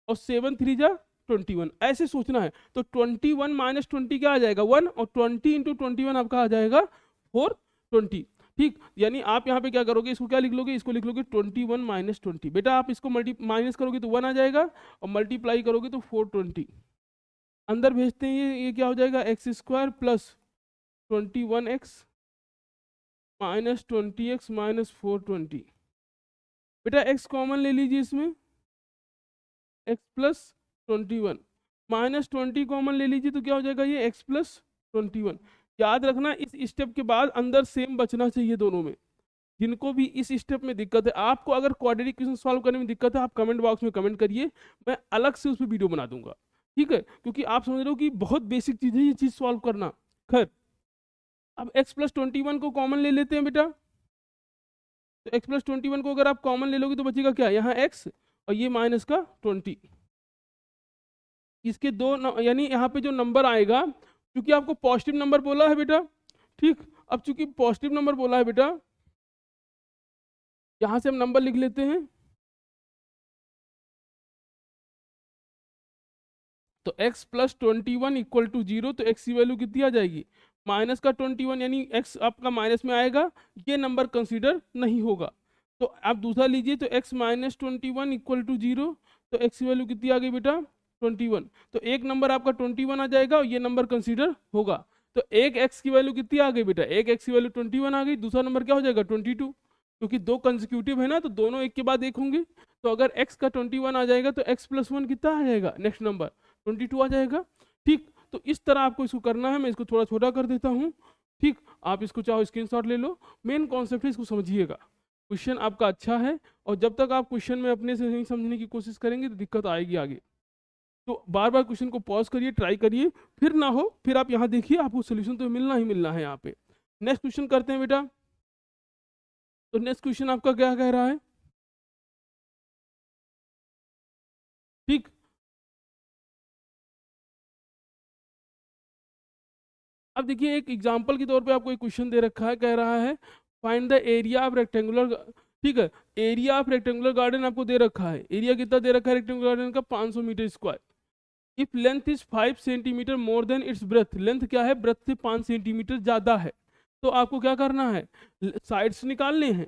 और 7 3 जा 21, ऐसे सोचना है। तो 21 माइनस 20 क्या आ जाएगा 1, और 20 इंटू 21 आपका आ जाएगा 420। ठीक, यानी आप यहाँ पे क्या करोगे, इसको क्या लिख लोगे, इसको लिख लोगे 21 माइनस 20। बेटा आप इसको माइनस करोगे तो 1 आ जाएगा, और मल्टीप्लाई करोगे तो 420। अंदर भेजते हैं, ये क्या हो जाएगा, x square plus 21x minus 20x minus 420। बेटा x कॉमन ले लीजिए इसमें, x प्लस 21 माइनस 20 कॉमन ले लीजिए, तो क्या हो जाएगा ये x प्लस 21। याद रखना इस स्टेप के बाद अंदर सेम बचना चाहिए दोनों में। जिनको भी इस स्टेप में दिक्कत है, आपको अगर क्वाड्रेटिक इक्वेशन सॉल्व करने में दिक्कत है, आप कमेंट बॉक्स में कमेंट करिए, मैं अलग से उस पर वीडियो बना दूंगा। ठीक है, क्योंकि आप समझ रहे हो कि बहुत बेसिक चीज़ है ये चीज़ सॉल्व करना। खैर, अब x प्लस 21 को कॉमन ले लेते हैं बेटा, तो x प्लस 21 को अगर आप कॉमन ले लोगे तो बचेगा क्या, यहाँ x और ये माइनस का 20। इसके दो यानी यहाँ पे जो नंबर आएगा, क्योंकि आपको पॉजिटिव नंबर बोला है बेटा, ठीक, अब चूंकि पॉजिटिव नंबर बोला है बेटा, यहाँ से हम नंबर लिख लेते हैं। तो x प्लस 21 इक्वल टू 0, तो x की वैल्यू कितनी आ जाएगी, माइनस का 21, यानी x आपका माइनस में आएगा, ये नंबर कंसीडर नहीं होगा। तो आप दूसरा लीजिए, तो x माइनस 21 इक्वल टू 0, तो x की वैल्यू कितनी आ गई बेटा 21, तो एक नंबर आपका 21 आ जाएगा और ये नंबर कंसीडर होगा। तो एक x की वैल्यू कितनी आ गई बेटा, एक x की वैल्यू 21 आ गई, दूसरा नंबर क्या हो जाएगा 22, क्योंकि दो कंसेक्यूटिव है ना, तो दोनों एक के बाद एक होंगे। तो अगर x का 21 आ जाएगा तो x प्लस 1 कितना आ जाएगा, नेक्स्ट नंबर 22 आ जाएगा। ठीक, तो इस तरह आपको इसको करना है, मैं इसको थोड़ा छोटा कर देता हूँ। ठीक, आप इसको चाहो स्क्रीनशॉट ले लो, मेन कॉन्सेप्ट है, इसको समझिएगा। क्वेश्चन आपका अच्छा है, और जब तक आप क्वेश्चन में अपने से नहीं समझने की कोशिश करेंगे तो दिक्कत आएगी आगे। तो बार बार क्वेश्चन को पॉज करिए, ट्राई करिए, फिर ना हो फिर आप यहाँ देखिए, आपको सोल्यूशन तो मिलना ही मिलना है यहाँ पे। नेक्स्ट क्वेश्चन करते हैं बेटा। तो नेक्स्ट क्वेश्चन आपका क्या कह रहा है, ठीक, अब देखिए एक एग्जांपल के तौर पे आपको एक क्वेश्चन दे रखा है, कह रहा है find the area of rectangular, ठीक है, एरिया ऑफ रेक्टेंगुलर गार्डन आपको दे रखा है, एरिया कितना दे रखा है रेक्टेंगुलर गार्डन का 500 metre square. If length is 5 centimetre more than its breadth, length क्या है, ब्रेथ से 5 सेंटीमीटर ज्यादा है, तो आपको क्या करना है, साइड्स निकालने हैं।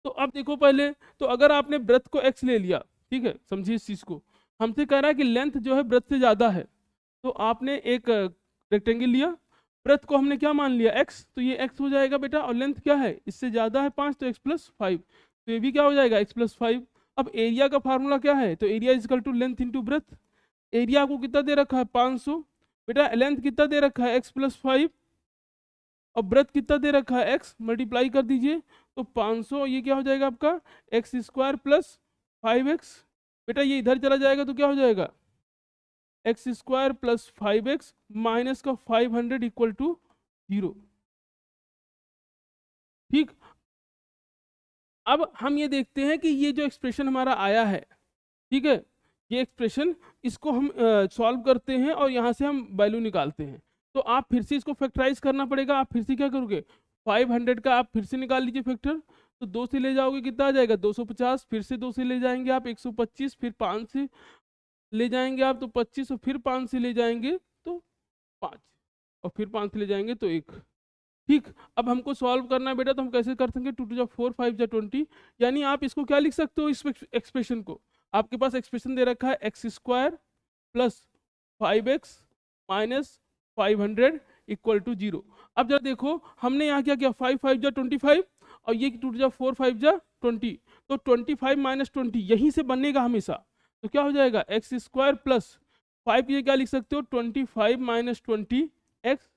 तो अब देखो पहले, तो अगर आपने ब्रेथ को x ले लिया, ठीक है, समझिए इस चीज को, हमसे कह रहा है कि लेंथ जो है ब्रेथ से ज्यादा है, तो आपने एक रेक्टेंगल लिया, ब्रेथ को हमने क्या मान लिया x, तो ये x हो जाएगा बेटा, और लेंथ क्या है इससे ज्यादा है 5, तो x प्लस 5, तो ये भी क्या हो जाएगा x प्लस 5। अब एरिया का फार्मूला क्या है, तो area is equal to length into breadth. Area आपको कितना दे रखा है 500, बेटा लेंथ कितना दे रखा है x प्लस 5, और ब्रेथ कितना दे रखा है x, मल्टीप्लाई कर दीजिए, तो 500 ये क्या हो जाएगा आपका एक्स स्क्वायर प्लस 5x, बेटा ये इधर चला जाएगा तो क्या हो जाएगा x square plus 5x minus का 500 इक्वल टू 0। ठीक, अब हम ये देखते हैं कि ये जो एक्सप्रेशन हमारा आया है, ठीक है, ये एक्सप्रेशन, इसको हम सॉल्व करते हैं और यहाँ से हम वैल्यू निकालते हैं। तो आप फिर से इसको फैक्टराइज करना पड़ेगा, आप फिर से क्या करोगे 500 का आप फिर से निकाल लीजिए फैक्टर, तो 2 से ले जाओगे कितना आ जाएगा 250, फिर से 2 से ले जाएंगे आप 125, फिर 5 से ले जाएंगे आप तो 25, और फिर 5 से ले जाएंगे तो 5, और फिर 5 से ले जाएंगे तो 1। ठीक, अब हमको सॉल्व करना है बेटा, तो हम कैसे कर सकेंगे, 2 टू जा 4 5 जा 20, यानी आप इसको क्या लिख सकते हो, इस एक्सप्रेशन को, आपके पास एक्सप्रेशन दे रखा है x square plus 5x minus 500 equal to 0। अब जरा देखो हमने यहाँ क्या किया, 5 5 जा 25, और ये 2 टू जा 4 5 जा 20, तो 25 माइनस 20 यहीं से बनेगा हमेशा, तो क्या हो जाएगा एक्स स्क्वायर प्लस 5, ये क्या लिख सकते हो 25 माइनस 20 एक्स,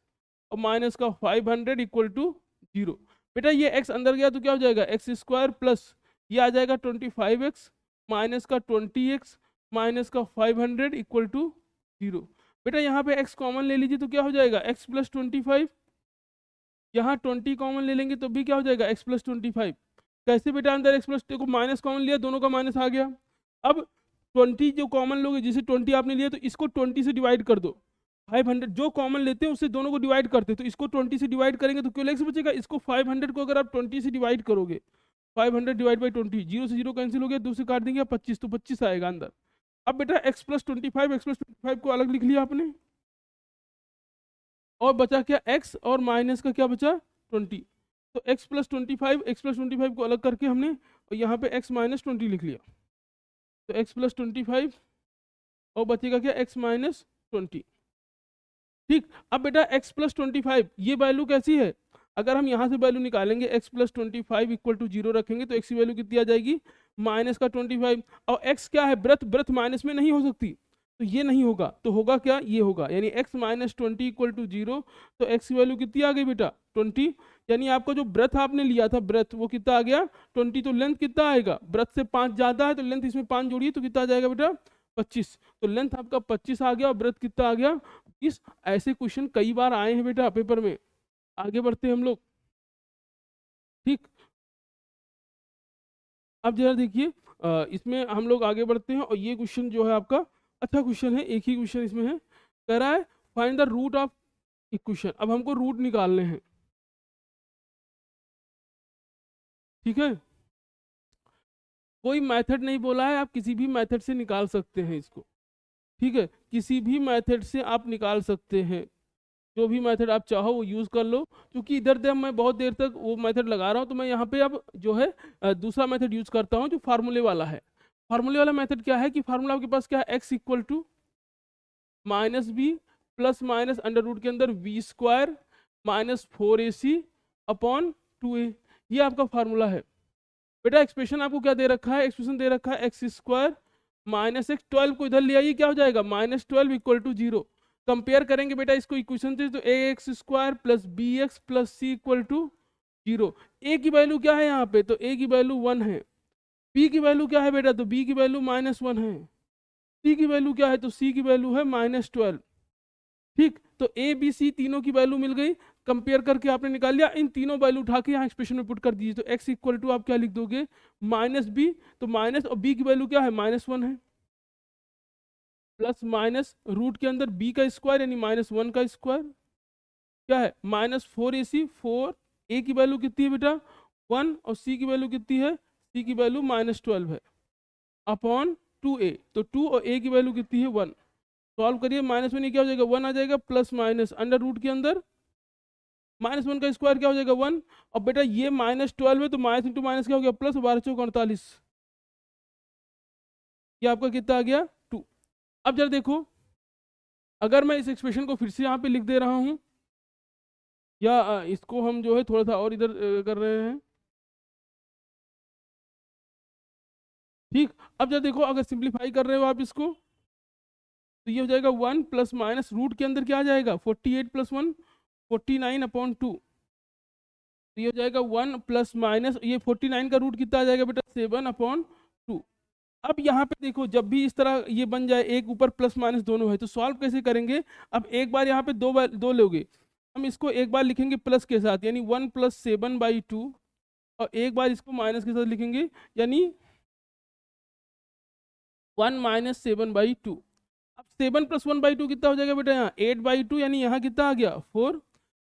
और माइनस का 500 इक्वल टू 0। बेटा ये x अंदर गया तो क्या हो जाएगा एक्स स्क्वायर प्लस ये आ जाएगा 25x माइनस का 20x माइनस का 500 इक्वल टू 0। बेटा यहाँ पे x कॉमन ले लीजिए तो क्या हो जाएगा x प्लस 25, यहाँ 20 कॉमन ले लेंगे तो भी क्या हो जाएगा x प्लस 25। कैसे बेटा अंदर x प्लस को माइनस कॉमन लिया, दोनों का माइनस आ गया। अब 20 जो कॉमन लोगे, जैसे 20 आपने लिया तो इसको 20 से डिवाइड कर दो, 500 जो कॉमन लेते हैं उससे दोनों को डिवाइड करते हैं, तो इसको 20 से डिवाइड करेंगे तो केवल x बचेगा। इसको 500 को अगर आप 20 से डिवाइड करोगे, 500 डिवाइड बाई 20, जीरो से जीरो कैंसिल हो गया, 2 से काट देंगे 25, तो 25 आएगा अंदर। अब बेटा x+25 को अलग लिख लिया आपने, और बचा क्या, x और माइनस का क्या बचा 20, तो x+25 को अलग करके हमने, और यहाँ पे x-20 लिख लिया, तो x+25 और बचेगा क्या x-20। ठीक, अब बेटा x+25 ये वैल्यू कैसी है, अगर हम यहाँ से वैल्यू निकालेंगे x+25 इक्वल टू 0 रखेंगे तो x की वैल्यू कितनी आ जाएगी, माइनस का 25, और x क्या है, ब्रथ माइनस में नहीं हो सकती, तो ये नहीं होगा, तो होगा क्या, ये होगा, यानी x-20 इक्वल टू 0, तो x की वैल्यू कितनी आ गई बेटा 20, यानी आपका जो ब्रथ आपने लिया था, ब्रथ वो कितना आ गया 20, तो लेंथ कितना आएगा, ब्रथ से 5 ज्यादा है तो लेंथ इसमें 5 जोड़िए तो कितना आ जाएगा बेटा 25, तो लेंथ आपका 25 आ गया और ब्रथ कितना आ गया 20। ऐसे क्वेश्चन कई बार आए हैं बेटा पेपर में। आगे बढ़ते हैं हम लोग। ठीक, अब जरा देखिए, इसमें हम लोग आगे बढ़ते हैं, और ये क्वेश्चन जो है आपका अच्छा क्वेश्चन है, एक ही क्वेश्चन इसमें है, कह रहा है find the root of equation. अब हमको रूट निकालने हैं, ठीक है, कोई मेथड नहीं बोला है, आप किसी भी मेथड से निकाल सकते हैं इसको, ठीक है, किसी भी मेथड से आप निकाल सकते हैं, जो भी मेथड आप चाहो वो यूज़ कर लो, क्योंकि इधर से मैं बहुत देर तक वो मेथड लगा रहा हूँ, तो मैं यहाँ पे अब जो है दूसरा मेथड यूज़ करता हूँ जो फार्मूले वाला है। फार्मूले वाला मेथड क्या है कि फार्मूला आपके पास क्या है, x equal to minus b plus minus under root के अंदर v² minus 4ac upon 2a, ये आपका फार्मूला है। बेटा एक्सप्रेशन आपको क्या दे रखा है, एक्सप्रेशन दे रखा है x² माइनस x, 12 को इधर ले आइए, क्या हो जाएगा -12 इक्वल टू 0। कंपेयर करेंगे बेटा इसको इक्वेशन से, तो ax² plus bx plus c equal to 0। a की वैल्यू क्या है यहाँ पे, तो a की वैल्यू 1 है, b की वैल्यू क्या है बेटा, तो b की वैल्यू -1 है, c की वैल्यू क्या है, तो c की वैल्यू है -12। ठीक, तो ए बी सी तीनों की वैल्यू मिल गई, कंपेयर करके आपने निकाल लिया, इन तीनों वैल्यू उठा के यहाँ एक्सप्रेशन में पुट कर दीजिए, तो x इक्वल टू आप क्या लिख दोगे -b, तो माइनस और b की वैल्यू क्या है -1 है, प्लस माइनस रूट के अंदर b का स्क्वायर यानी -1 का स्क्वायर, क्या है -4ac, 4 a की वैल्यू कितनी है बेटा 1, और c की वैल्यू कितनी है, c की वैल्यू -12 है, अपॉन 2a, तो 2 और a की वैल्यू कितनी है 1, सॉल्व करिए, माइनस में क्या हो जाएगा 1 आ जाएगा, प्लस माइनस अंडर रूट के अंदर -1 का स्क्वायर क्या हो जाएगा 1, और बेटा ये -12 है तो माइनस इंटू माइनस क्या हो गया प्लस, 12 चौक 48, ये आपका कितना आ गया 2। अब जरा देखो, अगर मैं इस एक्सप्रेशन को फिर से यहाँ पे लिख दे रहा हूँ, या इसको हम जो है थोड़ा सा और इधर कर रहे हैं, ठीक, अब जरा देखो अगर सिंप्लीफाई कर रहे हो आप इसको, तो ये हो जाएगा 1 प्लस माइनस रूट के अंदर क्या आ जाएगा 48 प्लस 1 49 अपॉन 2, तो ये हो जाएगा 1 प्लस माइनस ये 49 का रूट कितना आ जाएगा बेटा 7 अपॉन 2। अब यहाँ पे देखो जब भी इस तरह ये बन जाए, एक ऊपर प्लस माइनस दोनों है, तो सॉल्व कैसे करेंगे, अब एक बार यहाँ पे दो लोगे, हम इसको एक बार लिखेंगे प्लस के साथ यानी 1 प्लस 7/2, और एक बार इसको माइनस के साथ लिखेंगे यानी 1 माइनस 7/2। अब 7 प्लस 1/2 कितना हो जाएगा बेटा, यहाँ 8/2, यानी यहाँ कितना आ गया 4,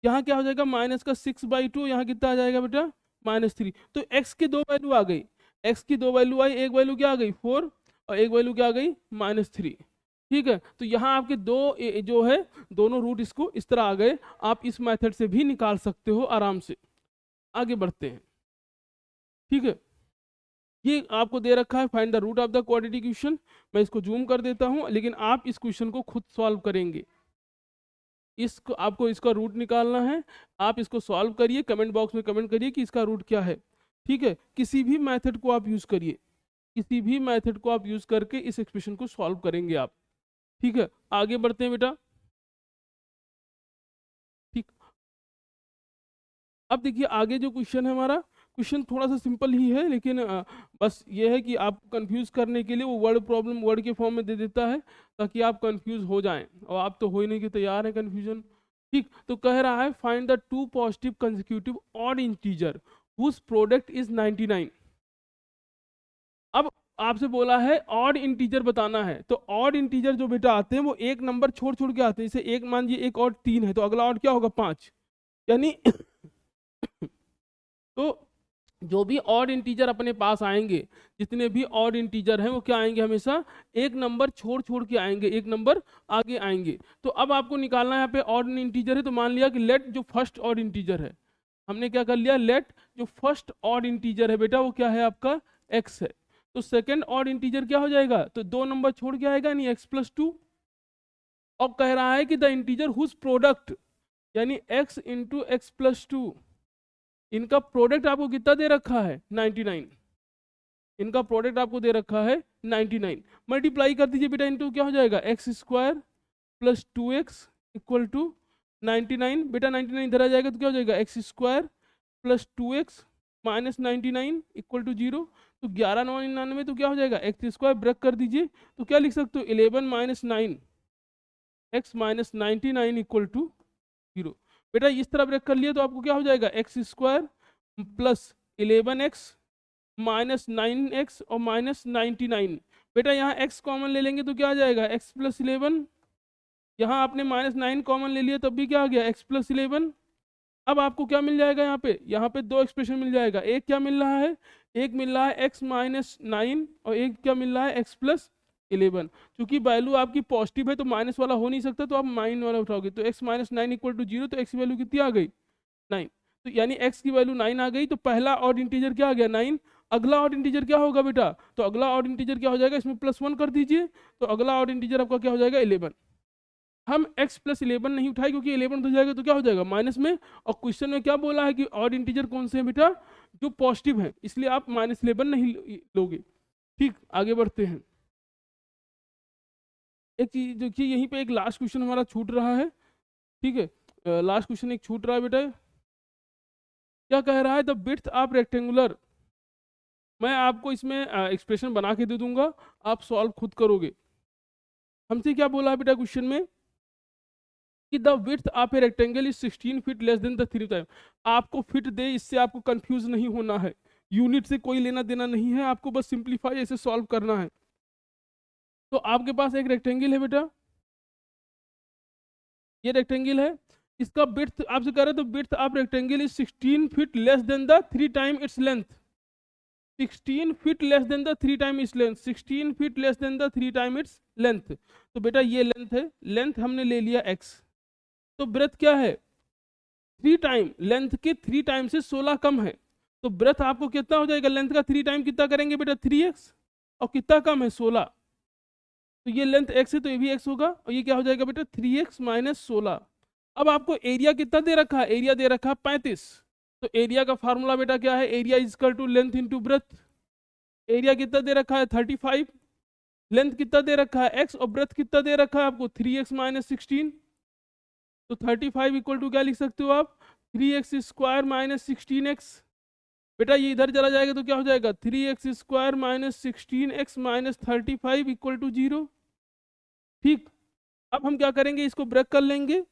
यहाँ क्या हो जाएगा माइनस का 6/2, यहाँ कितना आ जाएगा बेटा -3, तो x की दो वैल्यू आ गई, x की दो वैल्यू आई, एक वैल्यू क्या आ गई 4 और एक वैल्यू क्या आ गई -3। ठीक है, तो यहाँ आपके दो जो है दोनों रूट इसको इस तरह आ गए, आप इस मेथड से भी निकाल सकते हो आराम से। आगे बढ़ते हैं, ठीक है, ये आपको दे रखा है find the root of the quadratic equation, मैं इसको जूम कर देता हूँ, लेकिन आप इस क्वेश्चन को खुद सॉल्व करेंगे, इसको आपको इसका रूट निकालना है, आप इसको सॉल्व करिए, कमेंट बॉक्स में कमेंट करिए कि इसका रूट क्या है। ठीक है, किसी भी मेथड को आप यूज करिए, किसी भी मेथड को आप यूज करके इस एक्सप्रेशन को सॉल्व करेंगे आप। ठीक है, आगे बढ़ते हैं बेटा। ठीक, अब देखिए आगे जो क्वेश्चन है हमारा, क्वेश्चन थोड़ा सा सिंपल ही है, लेकिन बस ये है कि आपको कंफ्यूज करने के लिए वो वर्ड प्रॉब्लम वर्ड के फॉर्म में दे देता है, ताकि आप कंफ्यूज हो जाएं, और आप तो होने के तैयार हैं कंफ्यूजन। ठीक, तो कह रहा है find the two positive consecutive odd integer whose product is 99। अब आपसे बोला है ऑड इंटीजर बताना है, तो ऑड इंटीजर जो बेटा आते हैं वो एक नंबर छोड़ छोड़ के आते हैं। जैसे एक मान लीजिए एक और 3 है, तो अगला ऑड क्या होगा 5, यानी तो जो भी ऑड इंटीजर अपने पास आएंगे, जितने भी ऑड इंटीजर हैं वो क्या आएंगे, हमेशा एक नंबर छोड़ छोड़ के आएंगे, एक नंबर आगे आएंगे। तो अब आपको निकालना है यहाँ पे ऑड इंटीजर है, तो मान लिया कि लेट जो फर्स्ट ऑड इंटीजर है, हमने क्या कर लिया, लेट जो फर्स्ट ऑड इंटीजर है बेटा वो क्या है आपका एक्स है। तो सेकेंड ऑड इंटीजर क्या हो जाएगा, तो 2 नंबर छोड़ के आएगा, यानी x+2। और कह रहा है कि द इंटीजर हुज प्रोडक्ट, यानी x इंटू x+2, इनका प्रोडक्ट आपको कितना दे रखा है 99, इनका प्रोडक्ट आपको दे रखा है 99। मल्टीप्लाई कर दीजिए बेटा, इंटू क्या हो जाएगा x² + 2x = 99। बेटा 99 इधर आ जाएगा तो क्या हो जाएगा x² + 2x - 99 = 0। तो 11 9 99, तो क्या हो जाएगा x² ब्रेक कर दीजिए, तो क्या लिख सकते हो 11 - 9 x - 99 = 0। बेटा इस तरह ब्रेक कर लिया तो आपको क्या हो जाएगा x² + 11x - 9x और -99। बेटा यहाँ x कॉमन ले लेंगे तो क्या आ जाएगा x + 11, यहाँ आपने -9 कॉमन ले लिया तब भी क्या आ गया x + 11। अब आपको क्या मिल जाएगा यहाँ पे दो एक्सप्रेशन मिल जाएगा, एक क्या मिल रहा है, एक मिल रहा है x - 9 और एक क्या मिल रहा है x + 11। क्योंकि वैल्यू आपकी पॉजिटिव है तो माइनस वाला हो नहीं सकता, तो आप माइन वाला उठाओगे, तो x - 9 = 0, तो x की वैल्यू कितनी आ गई 9, तो यानी x की वैल्यू 9 आ गई। तो पहला ऑड इंटीजर क्या आ गया 9। अगला ऑड इंटीजर क्या होगा बेटा, तो अगला ऑड इंटीजर क्या हो जाएगा, इसमें +1 कर दीजिए, तो अगला ऑड इंटीजर आपका क्या हो जाएगा 11। हम x + 11 नहीं उठाए क्योंकि 11 हो जाएगा तो क्या हो जाएगा माइनस में, और क्वेश्चन में क्या बोला है कि ऑड इंटीजर कौन से हैं बेटा, जो पॉजिटिव है, इसलिए आप -11 नहीं लोगे। ठीक, आगे बढ़ते हैं। एक चीज देखिए, यहीं पे एक लास्ट क्वेश्चन हमारा छूट रहा है, ठीक है, लास्ट क्वेश्चन एक छूट रहा है बेटा। क्या कह रहा है, द विड्थ ऑफ रेक्टेंगुलर, मैं आपको इसमें एक्सप्रेशन बना के दे दूंगा, आप सॉल्व खुद करोगे। हमसे क्या बोला है बेटा क्वेश्चन में कि the width of a rectangle is 16 feet less than the 3 time. आपको फिट दे, इससे आपको कंफ्यूज नहीं होना है, यूनिट से कोई लेना देना नहीं है, आपको बस सिंप्लीफाई ऐसे सॉल्व करना है। तो आपके पास एक रेक्टेंगल है बेटा, ये रेक्टेंगल है, इसका विड्थ आपसे कह रहे हैं, तो width of rectangle is 16 feet less than the 3 time its length. 16 feet less than the 3 time its length, 16 feet less than the 3 time its length. तो बेटा ये लेंथ है, लेंथ हमने ले लिया x, तो ब्रेथ क्या है 3 टाइम, लेंथ के 3 टाइम से 16 कम है, तो ब्रेथ आपको कितना हो जाएगा, लेंथ का 3 टाइम कितना करेंगे बेटा 3x, और कितना कम है 16, तो ये लेंथ x है तो ये भी x होगा, और ये क्या हो जाएगा बेटा 3x - 16। अब आपको एरिया कितना दे रखा है, एरिया दे रखा है 35, तो एरिया का फार्मूला बेटा क्या है, area is equal to length into breadth. Area कितना दे रखा है 35, लेंथ कितना दे रखा है x, और ब्रेथ कितना दे रखा है आपको 3x - 16, तो 35 = क्या लिख सकते हो आप 3x² - 16x। बेटा ये इधर चला जाएगा तो क्या हो जाएगा 3x² - 16x - 35 = 0। ठीक, अब हम क्या करेंगे, इसको ब्रेक कर लेंगे।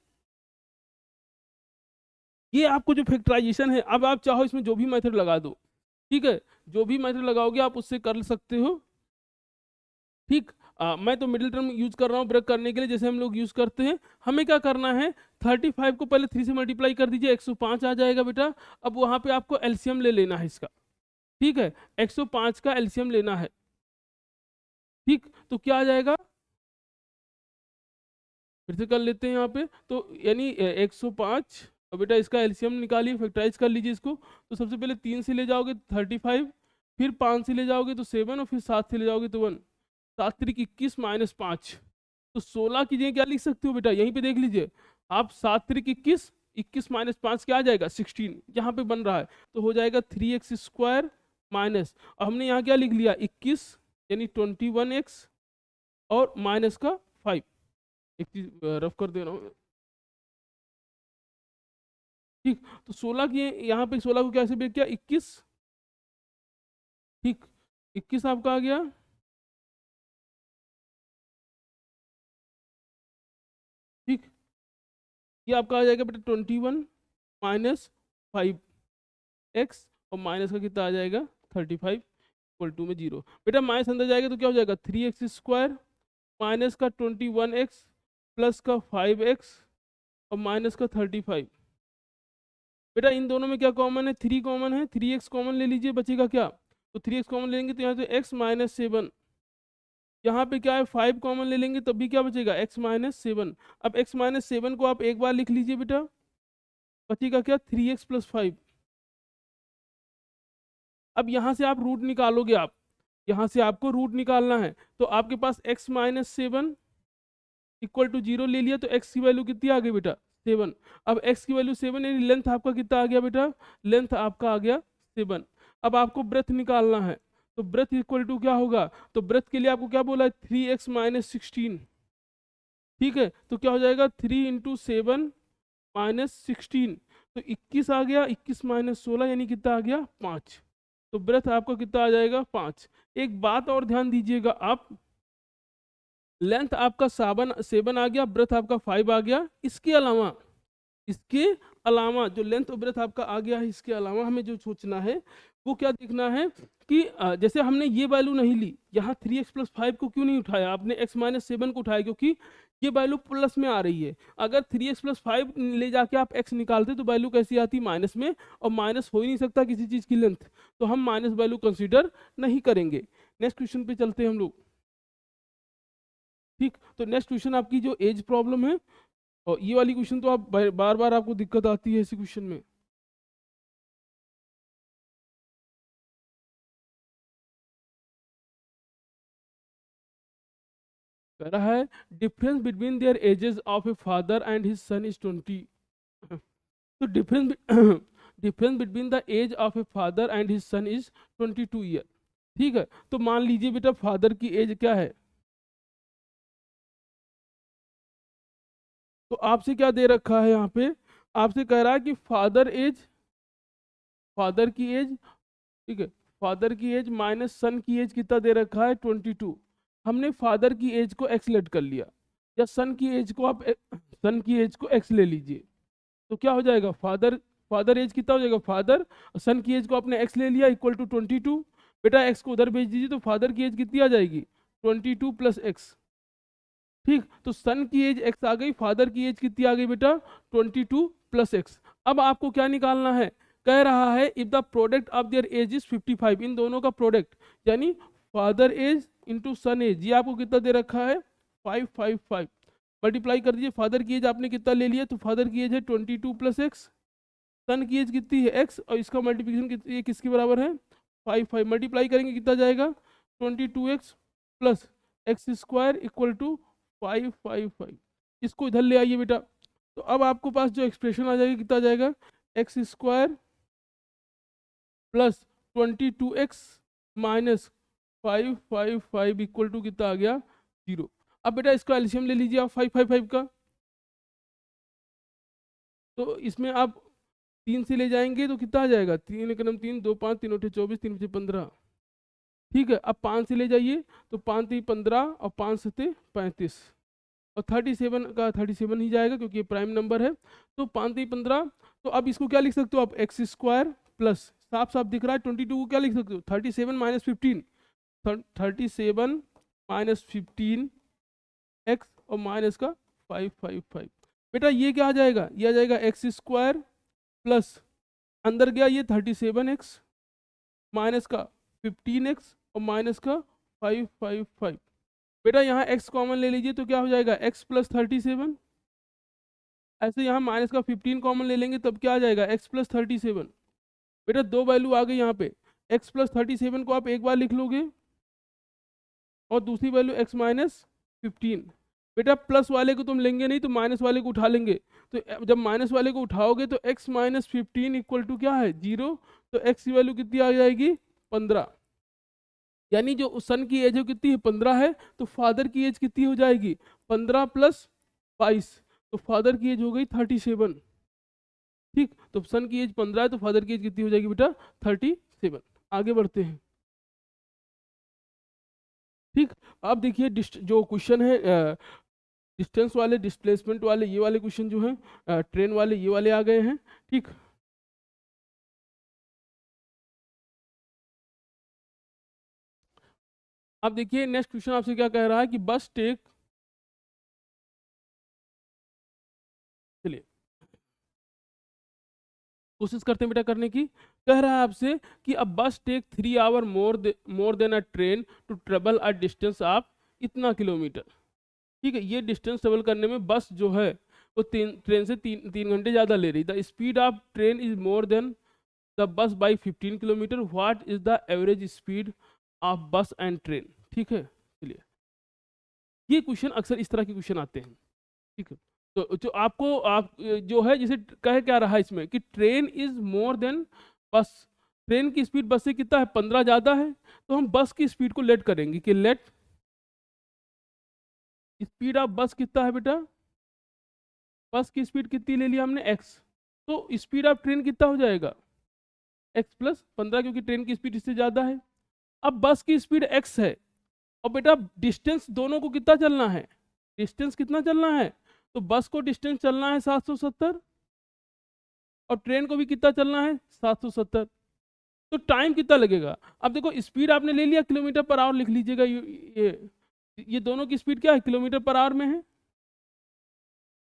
ये आपको जो फैक्टराइजेशन है, अब आप चाहो इसमें जो भी मेथड लगा दो, ठीक है, जो भी मेथड लगाओगे आप उससे कर सकते हो। ठीक, मैं तो मिडिल टर्म यूज कर रहा हूँ ब्रेक करने के लिए, जैसे हम लोग यूज करते हैं। हमें क्या करना है, 35 को पहले 3 से मल्टीप्लाई कर दीजिए, 105 आ जाएगा बेटा। अब वहां पे आपको एलसीएम ले लेना है इसका, ठीक है, 105 का एलसीएम लेना है। ठीक, तो क्या आ जाएगा, फिर से कर लेते हैं यहाँ पे, तो यानी 105, और बेटा इसका एलसीएम निकालिए, फैक्टराइज कर लीजिए इसको। तो सबसे पहले 3 से ले जाओगे 35, फिर 5 से ले जाओगे तो 7, और फिर 7 से ले जाओगे तो 1, 7 3 21 - 5, तो 16 की जगह क्या लिख सकते हो बेटा, यहीं पे देख लीजिए आप, 7 3 21, 21 - 5 क्या आ जाएगा 16, यहाँ पे बन रहा है, तो हो जाएगा 3x² माइनस, और हमने यहाँ क्या लिख लिया 21, यानी 21x, और माइनस का 5। एक चीज रफ कर दे रहा हूँ, ठीक, तो 16 की यहाँ पे 16 को कैसे ब्रेक किया 21, ठीक, 21 आपका आ गया, ठीक, ये आपका आ जाएगा बेटा 21 - 5x, और माइनस का कितना आ जाएगा 35। इक्वल टू में 0। बेटा माइनस अंदर जाएगा तो क्या हो जाएगा 3x² माइनस का 21x प्लस का 5x और माइनस का 35। बेटा इन दोनों में क्या कॉमन है, 3 कॉमन है, 3x कॉमन ले लीजिए, बचेगा क्या, तो 3x कॉमन ले लेंगे तो यहाँ से x माइनस 7, यहाँ पे क्या है 5 कॉमन ले लेंगे तब भी क्या बचेगा x माइनस 7। अब x माइनस 7 को आप एक बार लिख लीजिए बेटा, बचेगा क्या 3x प्लस 5। अब यहाँ से आप रूट निकालोगे, आप यहाँ से आपको रूट निकालना है, तो आपके पास x माइनस 7 इक्वल टू 0 ले लिया तो x की वैल्यू कितनी आ गई बेटा 7। अब x की वैल्यू 7 यानी लेंथ आपका कितना आ गया बेटा, लेंथ आपका आ गया 7। अब आपको ब्रेथ निकालना है, तो ब्रेथ इक्वल टू क्या होगा, तो ब्रेथ के लिए आपको क्या बोला है 3x माइनस 16। ठीक है, तो क्या हो जाएगा 3 इंटू 7 माइनस 16, तो 21 आ गया, 21 माइनस 16 यानी कितना आ गया 5। तो ब्रेथ आपका कितना आ जाएगा 5। एक बात और ध्यान दीजिएगा आप, लेंथ आपका 7 आ गया, ब्रेथ आपका 5 आ गया, इसके अलावा जो लेंथ और ब्रेथ आपका आ गया है, इसके अलावा हमें जो सोचना है वो क्या देखना है कि जैसे हमने ये वैल्यू नहीं ली, यहाँ 3x प्लस 5 को क्यों नहीं उठाया, आपने x माइनस 7 को उठाया क्योंकि ये वैल्यू प्लस में आ रही है। अगर 3x प्लस 5 ले जाके आप x निकालते तो वैल्यू कैसी आती माइनस में, और माइनस हो ही नहीं सकता किसी चीज़ की लेंथ, तो हम माइनस वैल्यू कंसिडर नहीं करेंगे। नेक्स्ट क्वेश्चन पे चलते हैं हम लोग। ठीक, तो नेक्स्ट क्वेश्चन आपकी जो एज प्रॉब्लम है, और ये वाली क्वेश्चन तो आप बार बार आपको दिक्कत आती है इसी क्वेश्चन में। कह रहा है difference between their ages of a father and his son is 20। तो difference difference between the age of a father and his son is 22 year. ठीक है, तो मान लीजिए बेटा फादर की एज क्या है, तो आपसे क्या दे रखा है यहाँ पे, आपसे कह रहा है कि फादर की एज, ठीक है, फादर की एज माइनस सन की एज कितना दे रखा है 22। हमने फादर की एज को एक्स लेट कर लिया, या सन की एज को आप सन की एज को एक्स ले लीजिए, तो क्या हो जाएगा फादर फादर एज कितना हो जाएगा, फादर सन की एज को आपने एक्स ले लिया इक्वल टू 22। बेटा एक्स को उधर भेज दीजिए तो फादर की एज कितनी आ जाएगी 22 प्लस एक्स। ठीक, तो सन की एज एक्स आ गई, फादर की एज कितनी आ गई बेटा 22 प्लस एक्स। अब आपको क्या निकालना है, कह रहा है if the product of their age is 55, इन दोनों का प्रोडक्ट यानी father age into son age, ये आपको कितना दे रखा है 555। मल्टीप्लाई कर दीजिए, फादर की एज आपने कितना ले लिया, तो फादर की एज है 22 प्लस एक्स, सन की एज कितनी है एक्स, और इसका मल्टीप्लिकेशन कितनी किसके बराबर है 5 मल्टीप्लाई करेंगे कितना जाएगा 22x plus x square equal to 555। इसको इधर ले आइए बेटा, तो अब आपको पास जो एक्सप्रेशन आ जाएगी कितना आ जाएगा x square plus 22x minus 555 equal to कितना आ गया 0। अब बेटा इसका एलसीएम ले लीजिए आप 555 का, तो इसमें आप 3 से ले जाएंगे तो कितना आ जाएगा 3 एकम 3 2 5 3 8 24 3 5 15। ठीक है, अब 5 से ले जाइए तो 5 3 15 और 5 7 35, और 37 का 37 ही जाएगा क्योंकि ये प्राइम नंबर है, तो 5 3 15। तो अब इसको क्या लिख सकते हो आप एक्स स्क्वायर प्लस, साफ साफ दिख रहा है 22 को क्या लिख सकते हो 37 माइनस 15, 37 माइनस 15 एक्स और माइनस का 555। बेटा ये क्या आ जाएगा, ये आ जाएगा एक्स स्क्वायर प्लस अंदर गया ये 37x माइनस का 15x और माइनस का 555। बेटा यहाँ x कॉमन ले लीजिए तो क्या हो जाएगा x प्लस 37, ऐसे यहाँ माइनस का 15 कॉमन ले लेंगे तब क्या आ जाएगा x प्लस 37। बेटा दो वैल्यू आ गई यहाँ पे, x प्लस 37 को आप एक बार लिख लोगे और दूसरी वैल्यू x माइनस 15। बेटा प्लस वाले को तुम लेंगे नहीं तो माइनस वाले को उठा लेंगे, तो जब माइनस वाले को उठाओगे तो x माइनस 15 इक्वल टू क्या है 0, तो x की वैल्यू कितनी आ जाएगी 15। यानी जो सन की एज है कितनी है 15 है, तो फादर की एज कितनी हो जाएगी 15 प्लस 22, तो फादर की एज हो गई 37। ठीक, तो सन की एज 15 है तो फादर की एज कितनी हो जाएगी बेटा 37। आगे बढ़ते हैं। ठीक, अब देखिए जो क्वेश्चन है डिस्टेंस वाले, डिस्प्लेसमेंट वाले, ये वाले क्वेश्चन जो है ट्रेन वाले, ये वाले आ गए हैं। ठीक, अब देखिए नेक्स्ट क्वेश्चन आपसे क्या कह रहा है कि बस टेक, चलिए कोशिश करते हैं बेटा करने की। कह रहा है आपसे कि अब bus take 3 hour more than a train to travel a distance of इतना किलोमीटर। ठीक है, ये डिस्टेंस ट्रेवल करने में बस जो है वो ट्रेन से तीन घंटे ज़्यादा ले रही। The speed of train is more than the bus by 15 kilometre. What is the average speed of बस एंड ट्रेन। ठीक है, चलिए ये क्वेश्चन अक्सर इस तरह के क्वेश्चन आते हैं। ठीक है, तो जो आपको आप जो है जैसे कह क्या रहा है इसमें कि ट्रेन इज मोर देन बस। ट्रेन की स्पीड बस से कितना है, 15 ज़्यादा है। तो हम बस की स्पीड को लेट करेंगे कि लेट स्पीड ऑफ बस कितना है बेटा, बस की स्पीड कितनी ले लिया हमने एक्स, तो स्पीड ऑफ ट्रेन कितना हो जाएगा एक्स प्लस 15, क्योंकि ट्रेन की स्पीड इससे ज़्यादा है। अब बस की स्पीड एक्स है और बेटा डिस्टेंस दोनों को कितना चलना है, डिस्टेंस कितना चलना है, तो बस को डिस्टेंस चलना है 770 और ट्रेन को भी कितना चलना है 770। तो टाइम कितना लगेगा। अब देखो स्पीड आपने ले लिया किलोमीटर पर आवर, लिख लीजिएगा ये दोनों की स्पीड क्या है, किलोमीटर पर आवर में है।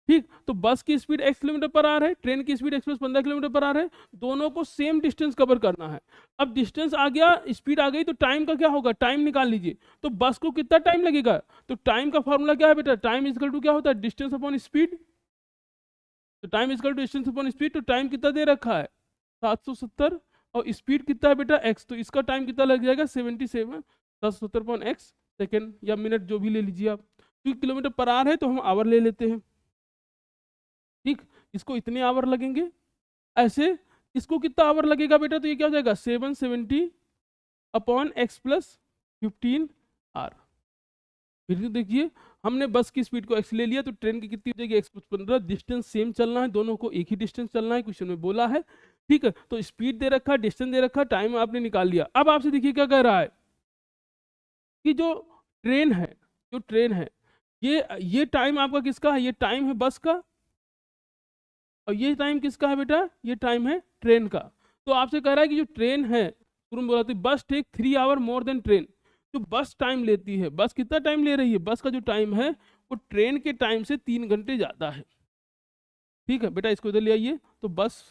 ठीक, तो बस की speed x kilometre per hour है, ट्रेन की speed x plus 15 kilometre per hour है। दोनों को सेम डिस्टेंस कवर करना है। अब डिस्टेंस आ गया, स्पीड आ गई, तो टाइम का क्या होगा, टाइम निकाल लीजिए। तो बस को कितना टाइम लगेगा, तो टाइम का फॉर्मूला क्या है बेटा, टाइम इजकल टू क्या होता है, डिस्टेंस अपॉन स्पीड। तो time equal to distance upon speed, तो टाइम कितना दे रखा है 770 और स्पीड कितना है बेटा x, तो इसका टाइम कितना लग जाएगा 77, 770 अपॉन x सेकेंड या मिनट जो भी ले लीजिए आप। क्योंकि किलोमीटर पर आवर है तो हम आवर ले लेते हैं। ठीक, इसको इतने आवर लगेंगे ऐसे, इसको कितना आवर लगेगा बेटा, तो ये क्या हो जाएगा 770 अपॉन एक्स प्लस 15 आर। फिर देखिए हमने बस की स्पीड को एक्स ले लिया, तो ट्रेन की कितनी हो जाएगी एक्स प्लस 15। डिस्टेंस सेम चलना है, दोनों को एक ही डिस्टेंस चलना है, क्वेश्चन में बोला है। ठीक है, तो स्पीड दे रखा, डिस्टेंस दे रखा, टाइम आपने निकाल लिया। अब आपसे देखिए क्या कह रहा है कि जो ट्रेन है, जो ट्रेन है ये टाइम आपका किसका है, ये टाइम है बस का, और ये टाइम किसका है बेटा, ये टाइम है ट्रेन का। तो आपसे कह रहा है कि जो ट्रेन है, शुरू में बोला था bus take 3 hour more than train. जो बस टाइम लेती है, बस कितना टाइम ले रही है, बस का जो टाइम है वो ट्रेन के टाइम से 3 घंटे ज़्यादा है। ठीक है बेटा, इसको इधर ले आइए, तो बस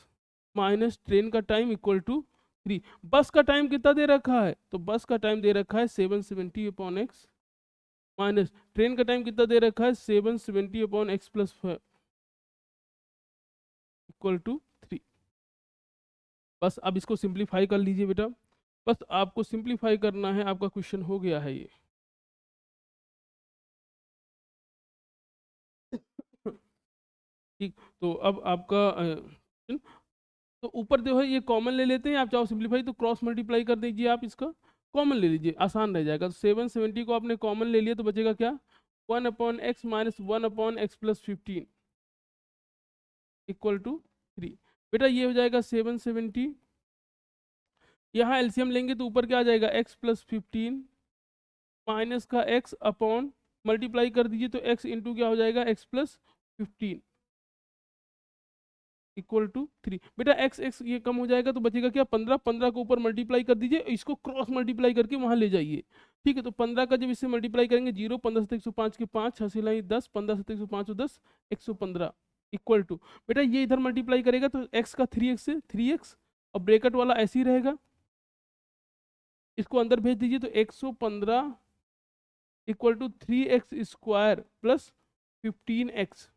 माइनस ट्रेन का टाइम इक्वल टू 3। बस का टाइम कितना दे रखा है, तो बस का टाइम दे रखा है 770 अपॉन एक्स, माइनस ट्रेन का टाइम कितना दे रखा है 770 upon x plus equal to 3। बस अब इसको सिंप्लीफाई कर लीजिए बेटा, बस आपको सिंप्लीफाई करना है, आपका क्वेश्चन हो गया है ये। ठीक, तो अब आपका तो ऊपर जो है ये कॉमन ले लेते हैं, आप चाहो सिंप्लीफाई तो क्रॉस मल्टीप्लाई कर दीजिए, आप इसका कॉमन ले लीजिए, आसान रह जाएगा। तो 770 को आपने कॉमन ले लिया तो बचेगा क्या, 1/x minus 1/x plus 15 equal to 3। बेटा ये हो जाएगा 770, यहाँ एलसीएम लेंगे तो ऊपर क्या आ जाएगा x प्लस 15 माइनस का x अपॉन मल्टीप्लाई कर दीजिए, तो x इंटू क्या हो जाएगा x प्लस 15 इक्वल टू 3। बेटा x x ये कम हो जाएगा तो बचेगा क्या 15, 15 को ऊपर मल्टीप्लाई कर दीजिए, इसको क्रॉस मल्टीप्लाई करके वहां ले जाइए। ठीक है, तो 15 का जब इससे मल्टीप्लाई करेंगे 0, 15 से 105 के 5, हंसी लाई 10, 15 से 105 10, 115 इक्वल टू, बेटा ये इधर मल्टीप्लाई करेगा तो x का 3x से 3x और ब्रेकेट वाला ऐसे ही रहेगा, इसको अंदर भेज दीजिए, तो 115 equal to 3x square plus 15x।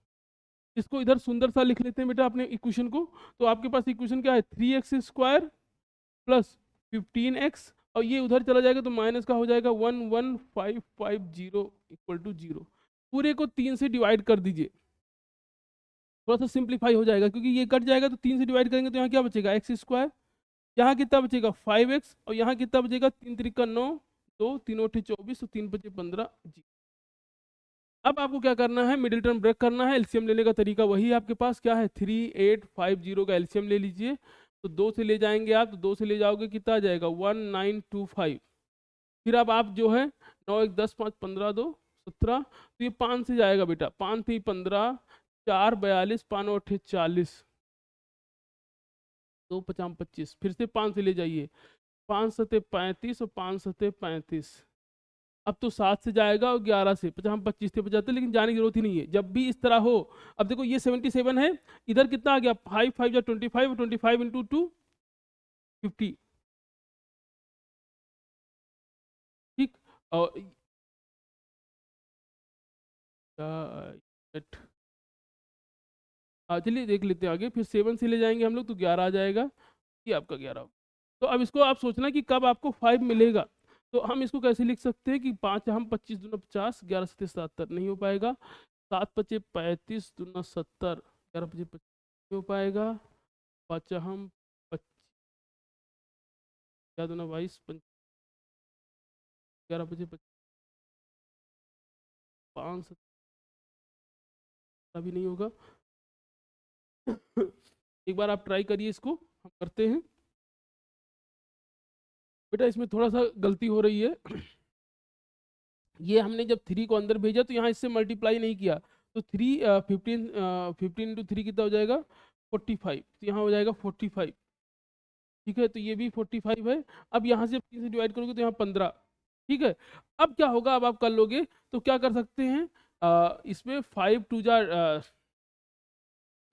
इसको इधर सुंदर सा लिख लेते हैं बेटा अपने इक्वेशन को। तो आपके पास इक्वेशन क्या है 3x स्क्वायर प्लस 15x, और ये उधर चला जाएगा तो माइनस का हो जाएगा 11550 इक्वल टू 0। पूरे को 3 से डिवाइड कर दीजिए, थोड़ा सा सिंप्लीफाई हो जाएगा, क्योंकि ये कट जाएगा तो 3 से डिवाइड करेंगे तो यहाँ क्या बचेगा एक्स स्क्वायर, यहाँ कितना बचेगा 5x, और यहाँ कितना बचेगा 3 त्रिका 9, 2 3 8 24, तो 3 बचे 15 जी। अब आपको क्या करना है, मिडिल टर्म ब्रेक करना है। एलसीएम लेने का तरीका वही है आपके पास, क्या है 3850 का एलसीएम ले लीजिए। तो 2 से ले जाएंगे आप, तो 2 से ले जाओगे कितना आ जाएगा 1925। फिर अब आप जो है 9 1 10 5 15 2 17, तो ये 5 से जाएगा बेटा, 5 3 15, 4 42, 5 8 40, 2 50 25, फिर से 5 से ले जाइए, 5 7 35 और 5 7 35, अब तो 7 से जाएगा और 11 से, 50 हम 25 थे 75, लेकिन जाने की जरूरत ही नहीं है जब भी इस तरह हो। अब देखो ये 77 है, इधर कितना आ गया, 5 5 या 25, 25 इंटू 2 50। ठीक। और चलिए देख लेते हैं आगे, फिर 7 से ले जाएंगे हम लोग तो 11 आ जाएगा, ये आपका 11। तो अब इसको आप सोचना कि कब आपको 5 मिलेगा। तो हम इसको कैसे लिख सकते हैं कि 5 हम 25 दूना 50, 11 सत्ते 77, नहीं हो पाएगा। 7 पचे 35 दूना 70, 11 पचे 25, नहीं हो पाएगा। 5 हम 25, 11 दूना 22, 11 पचे 25, 5 भी नहीं होगा। एक बार आप ट्राई करिए, इसको हम करते हैं। बेटा इसमें थोड़ा सा गलती हो रही है। ये हमने जब 3 को अंदर भेजा तो यहाँ इससे मल्टीप्लाई नहीं किया, तो 15 इंटू 3 कितना हो जाएगा, 45, तो यहाँ हो जाएगा 45। ठीक है, तो ये भी 45 है। अब यहाँ से 3 से डिवाइड करोगे तो यहाँ 15। ठीक है, अब क्या होगा, अब आप कर लोगे तो क्या कर सकते हैं, इसमें 5 टू जा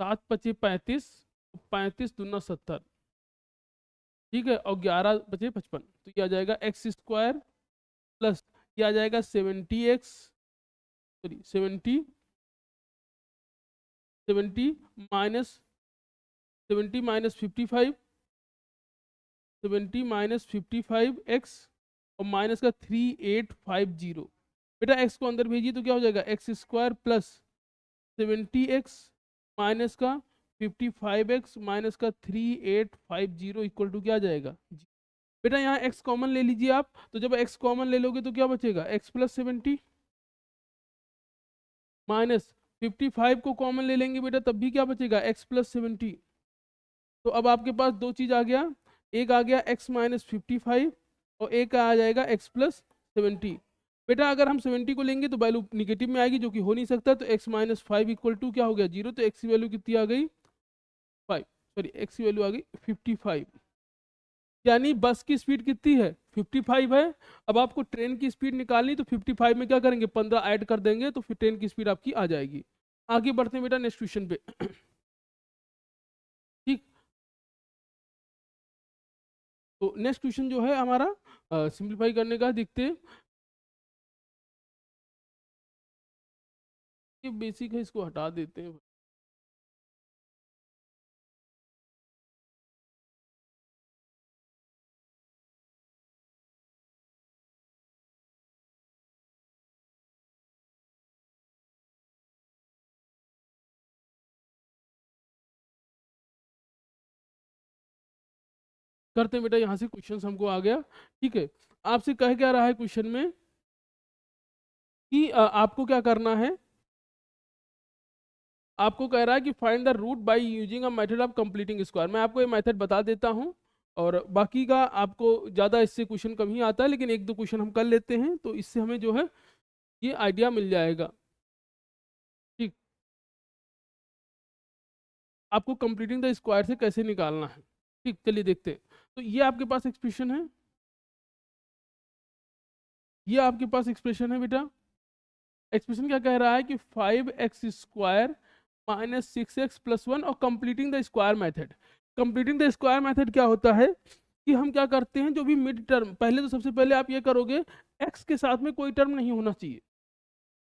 7 पचे 35, 35 दूना 70। ठीक है, और 11 बचे 55, तो ये आ जाएगा एक्स स्क्वायर प्लस ये आ जाएगा 70x, sorry 70 minus 70 minus 55, 70 minus 55x और माइनस का 3850। बेटा x को अंदर भेजिए तो क्या हो जाएगा, x square plus 70x minus का 55x माइनस का 3850 इक्वल टू क्या आ जाएगा। बेटा यहाँ x कॉमन ले लीजिए आप, तो जब x कॉमन ले लोगे तो क्या बचेगा, x प्लस 70 माइनस 55 को कॉमन ले लेंगे बेटा तब भी क्या बचेगा, x प्लस 70। तो अब आपके पास दो चीज आ गया, एक आ गया x माइनस 55 और एक आ जाएगा x प्लस 70। बेटा अगर हम 70 को लेंगे तो वैल्यू निगेटिव में आएगी, जो कि हो नहीं सकता, तो x माइनस 5 इक्वल टू क्या हो गया, 0। तो x की वैल्यू कितनी आ गई, 5, सॉरी x की वैल्यू आ गई 55। यानी बस की स्पीड कितनी है, 55 है। अब आपको ट्रेन की स्पीड निकालनी, तो 55 में क्या करेंगे, 15 ऐड कर देंगे, तो फिर ट्रेन की स्पीड आपकी आ जाएगी। आगे बढ़ते हैं बेटा नेक्स्ट क्वेश्चन पे। ठीक, तो नेक्स्ट क्वेश्चन जो है हमारा सिंप्लीफाई करने का, देखते हैं। ये बेसिक है, इसको हटा देते हैं। करते हैं बेटा, यहाँ से क्वेश्चन हमको आ गया। ठीक है, आपसे कह क्या रहा है क्वेश्चन में कि आपको क्या करना है, आपको कह रहा है कि find the root by using a method of completing square. मैं आपको ये मेथड बता देता हूँ, और बाकी का आपको ज़्यादा इससे क्वेश्चन कम ही आता है, लेकिन एक दो क्वेश्चन हम कर लेते हैं तो इससे हमें जो है ये आइडिया मिल जाएगा। ठीक, आपको कंप्लीटिंग द स्क्वायर से कैसे निकालना है। ठीक, चलिए देखते हैं। तो ये आपके पास एक्सप्रेशन है, ये आपके पास एक्सप्रेशन है बेटा। एक्सप्रेशन क्या कह रहा है कि 5x square minus 6x plus 1 और completing the square method. Completing the square method क्या होता है कि हम क्या करते हैं, जो भी मिड टर्म, पहले तो सबसे पहले आप ये करोगे x के साथ में कोई टर्म नहीं होना चाहिए।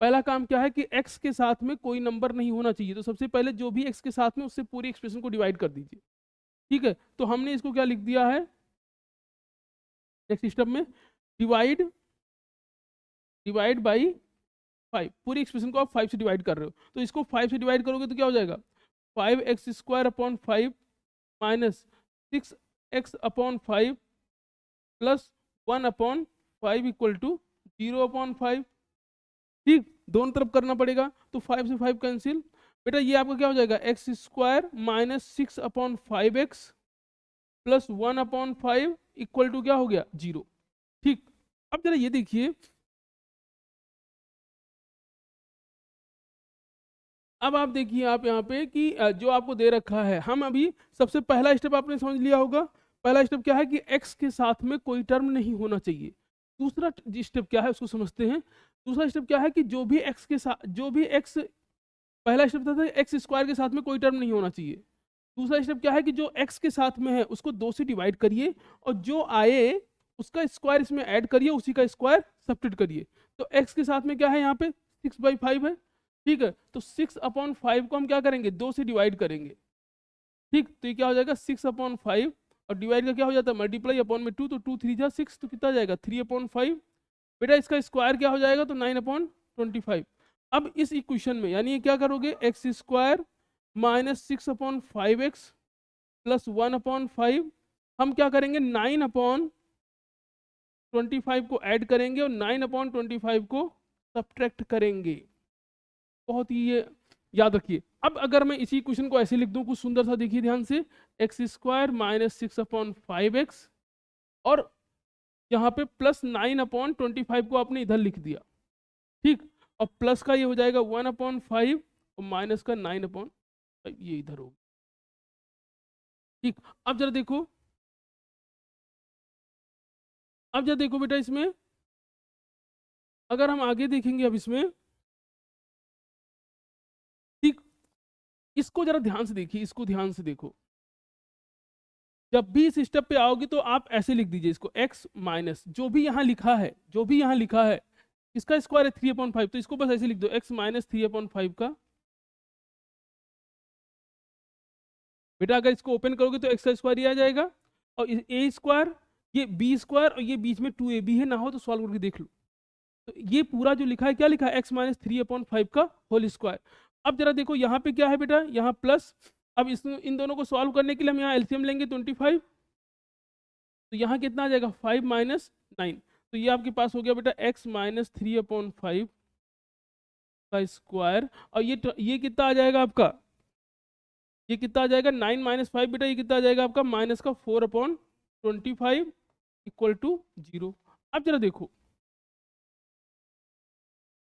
पहला काम क्या है कि x के साथ में कोई नंबर नहीं होना चाहिए, तो सबसे पहले जो भी x के साथ में उससे पूरी एक्सप्रेशन को डिवाइड कर दीजिए। ठीक है, तो हमने इसको क्या लिख दिया है नेक्स्ट सिस्टम में, डिवाइड डिवाइड बाई 5। पूरी एक्सप्रेशन को आप 5 से डिवाइड कर रहे हो, तो इसको 5 से डिवाइड करोगे तो क्या हो जाएगा, 5x square upon 5 minus 6x upon 5 plus 1 upon 5 equal to 0 upon 5। ठीक, दोनों तरफ करना पड़ेगा, तो 5 से 5 कैंसिल। बेटा ये आपका क्या हो जाएगा, x square minus 6 upon 5x plus 1 upon 5 equal to क्या हो गया, 0। ठीक, अब जरा ये देखिए, अब आप देखिए आप यहाँ पे कि जो आपको दे रखा है, हम अभी सबसे पहला स्टेप आपने समझ लिया होगा। पहला स्टेप क्या है कि x के साथ में कोई टर्म नहीं होना चाहिए। दूसरा स्टेप क्या है उसको समझते हैं। दूसरा स्टेप क्या है कि जो भी एक्स के साथ, जो भी एक्स, पहला स्टेप था एक्स स्क्वायर के साथ में कोई टर्म नहीं होना चाहिए। दूसरा स्टेप क्या है कि जो एक्स के साथ में है उसको 2 से डिवाइड करिए और जो आए उसका स्क्वायर इसमें ऐड करिए, उसी का स्क्वायर सब्ट्रैक्ट करिए। तो एक्स के साथ में क्या है यहाँ पे 6/5 है, ठीक है। तो 6/5 को हम क्या करेंगे, 2 से डिवाइड करेंगे, ठीक। तो ये क्या हो जाएगा 6/5 और डिवाइड का क्या हो जाता है मल्टीप्लाई अपॉन में 2, तो 2 3 जा 6, तो कितना जाएगा 3/5। बेटा इसका स्क्वायर क्या हो जाएगा, तो 9/25। अब इस इक्वेशन में यानी क्या करोगे, x square minus 6/5x plus 1/5, हम क्या करेंगे 9/25 को ऐड करेंगे और 9/25 को सब्ट्रैक्ट करेंगे। बहुत ही ये याद रखिए। अब अगर मैं इसी क्वेश्चन को ऐसे लिख दूं कुछ सुंदर सा, देखिए ध्यान से, एक्स स्क्वायर माइनस 6/5x और यहाँ पे प्लस 9/25 को आपने इधर लिख दिया, ठीक। और प्लस का ये हो जाएगा 1/5 और माइनस का 9/5 ये इधर होगा, ठीक। अब जरा देखो, अब जरा देखो बेटा इसमें, अगर हम आगे देखेंगे अब इसमें, ठीक, इसको जरा ध्यान से देखिए, इसको ध्यान से देखो। जब भी इस स्टेप पे आओगे तो आप ऐसे लिख दीजिए इसको, x माइनस जो भी यहाँ लिखा है, जो भी यहाँ लिखा है, इसका स्क्वायर है 3/5, तो इसको बस ऐसे लिख दो, x माइनस 3/5 का। बेटा अगर इसको ओपन करोगे तो x का स्क्वायर ये आ जाएगा और a स्क्वायर, ये b स्क्वायर और ये बीच में 2ab है, ना हो तो सॉल्व करके देख लो। तो ये पूरा जो लिखा है, क्या लिखा है, x माइनस 3/5 का होल स्क्वायर। अब जरा देखो यहाँ पे क्या है बेटा, यहाँ प्लस, अब इस इन दोनों को सॉल्व करने के लिए हम यहाँ एलसीएम लेंगे 25, तो यहाँ कितना आ जाएगा 5 माइनस 9, तो ये आपके पास हो गया बेटा x माइनस 3/5 का स्क्वायर। और ये कितना आ जाएगा आपका, ये कितना आ जाएगा 9 माइनस 5, बेटा ये कितना आ जाएगा आपका माइनस का 4/25 इक्वल टू 0। अब जरा देखो,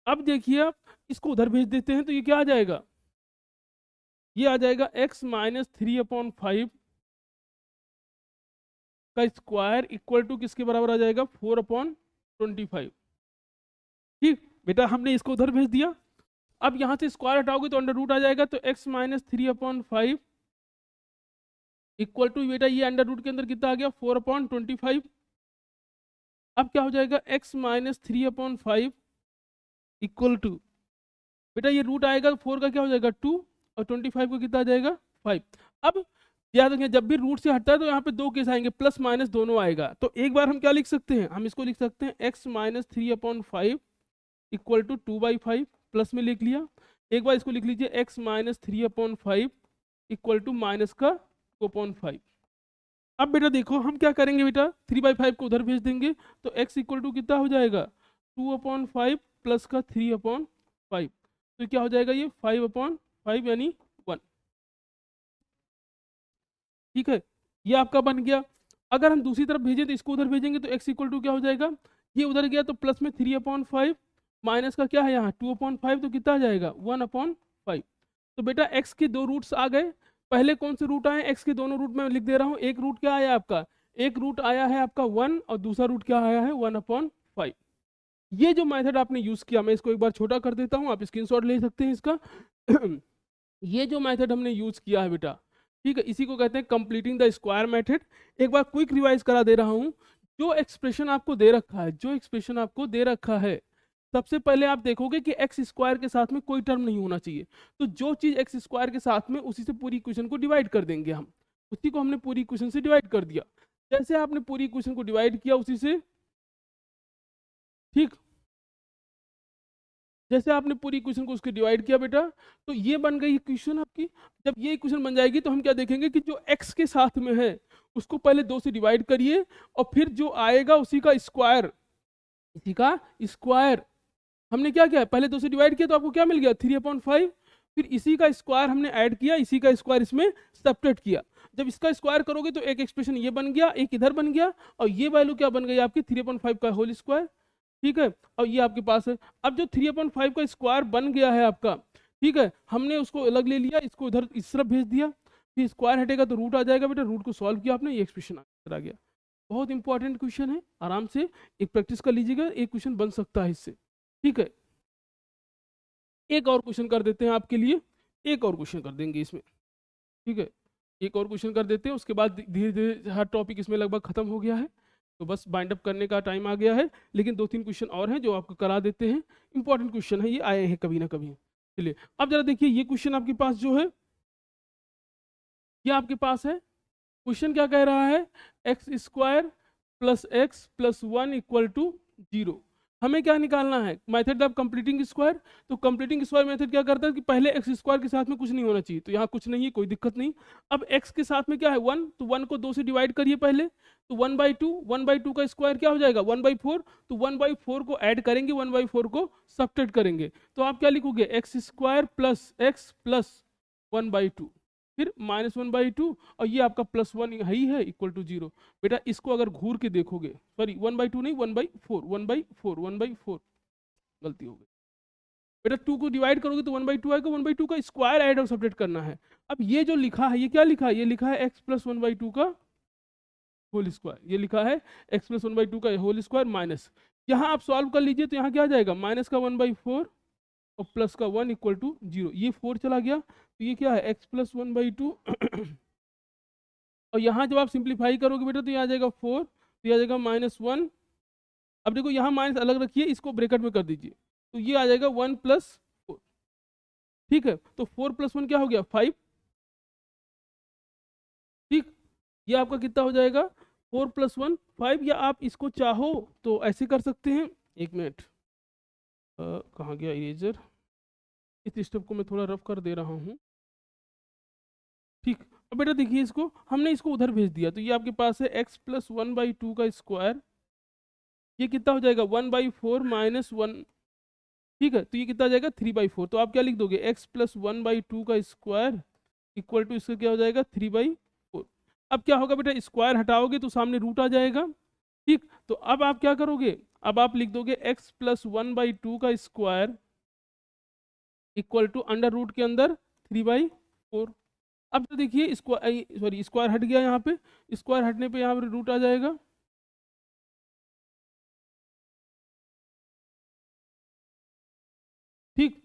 अब देखिए आप इसको उधर भेज देते हैं तो ये क्या आ जाएगा, ये आ जाएगा x माइनस 3/5 का स्क्वायर इक्वल टू किसके बराबर आ जाएगा 4/25, ठीक। बेटा हमने इसको उधर भेज दिया। अब यहाँ से स्क्वायर हटाओगे तो अंडर रूट आ जाएगा, तो x माइनस 3/5 इक्वल टू, बेटा ये अंडर रूट के अंदर कितना आ गया 4/25। अब क्या हो जाएगा x माइनस 3/5 इक्वल टू, बेटा ये रूट आएगा 4 का क्या हो जाएगा 2 और 25 का कितना आ जाएगा 5। अब याद रखें जब भी रूट से हटता है तो यहाँ पे दो केस आएंगे, प्लस माइनस दोनों आएगा। तो एक बार हम क्या लिख सकते हैं, हम इसको लिख सकते हैं x minus 3/5 equal to 2/5, plus में लिख लिया। एक बार इसको लिख लीजिए x minus 3/5 equal to minus का 2/5। अब बेटा देखो हम क्या करेंगे, बेटा 3/5 को उधर भेज देंगे, तो x इक्वल टू कितना हो जाएगा 2/5 प्लस का 3/5, तो क्या हो जाएगा ये 5/5 यानी 1, ठीक है। ये आपका बन गया। अगर हम दूसरी तरफ भेजें तो इसको उधर भेजेंगे तो x इक्वल टू क्या हो जाएगा, ये उधर गया तो प्लस में 3/5 माइनस का क्या है यहाँ 2/5, तो कितना आ जाएगा 1/5। तो बेटा x के दो रूट्स आ गए। पहले कौन से रूट आए, x के दोनों रूट में लिख दे रहा हूँ। एक रूट क्या आया आपका, एक रूट आया है आपका 1 और दूसरा रूट क्या आया है 1/5। ये जो मेथड आपने यूज किया, मैं इसको एक बार छोटा कर देता हूँ, आप स्क्रीनशॉट ले सकते हैं इसका। ये जो मेथड हमने यूज किया है बेटा, ठीक है, इसी को कहते हैं कंप्लीटिंग द स्क्वायर मेथड। एक बार क्विक रिवाइज करा दे रहा हूँ। जो एक्सप्रेशन आपको दे रखा है, जो एक्सप्रेशन आपको दे रखा है, सबसे पहले आप देखोगे कि एक्स स्क्वायर के साथ में कोई टर्म नहीं होना चाहिए। तो जो चीज एक्स स्क्वायर के साथ में, उसी से पूरी इक्वेशन को डिवाइड कर देंगे हम। उसी को हमने पूरी इक्वेशन से डिवाइड कर दिया। जैसे आपने पूरी इक्वेशन को डिवाइड किया उसी से, ठीक, जैसे आपने पूरी इक्वेशन को उसके डिवाइड किया बेटा, तो ये बन गई इक्वेशन आपकी। जब ये इक्वेशन बन जाएगी तो हम क्या देखेंगे कि जो x के साथ में है उसको पहले 2 से डिवाइड करिए और फिर जो आएगा उसी का स्क्वायर, इसी का स्क्वायर। हमने क्या किया, पहले 2 से डिवाइड किया तो आपको क्या मिल गया 3/5, फिर इसी का स्क्वायर हमने ऐड किया, इसी का स्क्वायर इसमें सब्ट्रैक्ट किया। जब इसका स्क्वायर करोगे तो एक एक्सप्रेशन ये बन गया, एक इधर बन गया, और ये वैल्यू क्या बन गई आपकी 3/5 का होल स्क्वायर, ठीक है। और ये आपके पास है। अब जो 3/5 का स्क्वायर बन गया है आपका, ठीक है, हमने उसको अलग ले लिया, इसको उधर इस तरफ भेज दिया, फिर स्क्वायर हटेगा तो रूट आ जाएगा बेटा, रूट को सॉल्व किया आपने, ये एक्सप्रेशन आ गया। बहुत इंपॉर्टेंट क्वेश्चन है, आराम से एक प्रैक्टिस कर लीजिएगा, एक क्वेश्चन बन सकता है इससे। ठीक है, एक और क्वेश्चन कर देते हैं आपके लिए, एक और क्वेश्चन कर देंगे इसमें। ठीक है, एक और क्वेश्चन कर देते हैं, उसके बाद धीरे धीरे हर टॉपिक इसमें लगभग खत्म हो गया है, तो बस बाइंड अप करने का टाइम आ गया है। लेकिन 2-3 क्वेश्चन और हैं जो आपको करा देते हैं, इंपॉर्टेंट क्वेश्चन है, ये आए हैं कभी ना कभी। चलिए अब जरा देखिए, ये क्वेश्चन आपके पास जो है, ये आपके पास है, क्वेश्चन क्या कह रहा है, x square plus x plus 1 equal to 0। हमें क्या निकालना है, मेथड ऑफ कंप्लीटिंग स्क्वायर। तो कंप्लीटिंग स्क्वायर मेथड क्या करता है कि पहले एक्स स्क्वायर के साथ में कुछ नहीं होना चाहिए, तो यहाँ कुछ नहीं है, कोई दिक्कत नहीं। अब एक्स के साथ में क्या है 1, तो 1 को 2 से डिवाइड करिए पहले, तो 1/2, 1/2 का स्क्वायर क्या हो जाएगा 1/4, तो 1/4 को ऐड करेंगे, 1/4 को सब्ट्रैक्ट करेंगे, तो आप क्या लिखोगे x square plus x plus 1/2, फिर -1/2, और ये आपका +1 ही है इक्वल टू 0। बेटा इसको अगर घूर के देखोगे, सॉरी 1/2 नहीं, 1/4, 1/4, 1/4, गलती हो गई बेटा, 2 को डिवाइड करोगे तो 1/2 आएगा, 1/2 का स्क्वायर ऐड और सब्ट्रैक्ट करना है। अब ये जो लिखा है, ये क्या लिखा है, ये लिखा है x प्लस 1/2 का होल स्क्वायर, ये लिखा है x प्लस 1/2 का होल स्क्वायर माइनस, यहाँ आप सॉल्व कर लीजिए, तो यहाँ क्या आ जाएगा, माइनस का 1/4 और प्लस का 1 इक्वल टू 0, ये 4 चला गया, तो ये क्या है x प्लस 1/2 और यहाँ जब आप सिंप्लीफाई करोगे बेटा, तो ये आ जाएगा 4, तो ये आ जाएगा -1। अब देखो यहाँ माइनस अलग रखिए, इसको ब्रैकेट में कर दीजिए, तो ये आ जाएगा 1 + 4। ठीक है, तो 4 + 1 क्या हो गया 5। ठीक, ये आपका कितना हो जाएगा 4 + 1 5, या आप इसको चाहो तो ऐसे कर सकते हैं, एक मिनट, कहाँ गया इरेजर, इस स्टेप को मैं थोड़ा रफ कर दे रहा हूँ। ठीक, अब बेटा देखिए, इसको हमने इसको उधर भेज दिया, तो ये आपके पास है x प्लस 1/2 का स्क्वायर, ये कितना हो जाएगा 1/4 माइनस 1। ठीक है, तो ये कितना आ जाएगा 3/4, तो आप क्या लिख दोगे x प्लस 1/2 का स्क्वायर इक्वल टू इसका क्या हो जाएगा 3/4। अब क्या होगा बेटा, स्क्वायर हटाओगे तो सामने रूट आ जाएगा। ठीक, तो अब आप क्या करोगे, अब आप लिख दोगे x प्लस 1/2 का square equal to under root के अंदर 3/4। अब तो देखिए स्क्वायर, सॉरी स्क्वायर हट गया, यहाँ पे स्क्वायर हटने पे यहाँ पे रूट आ जाएगा। ठीक,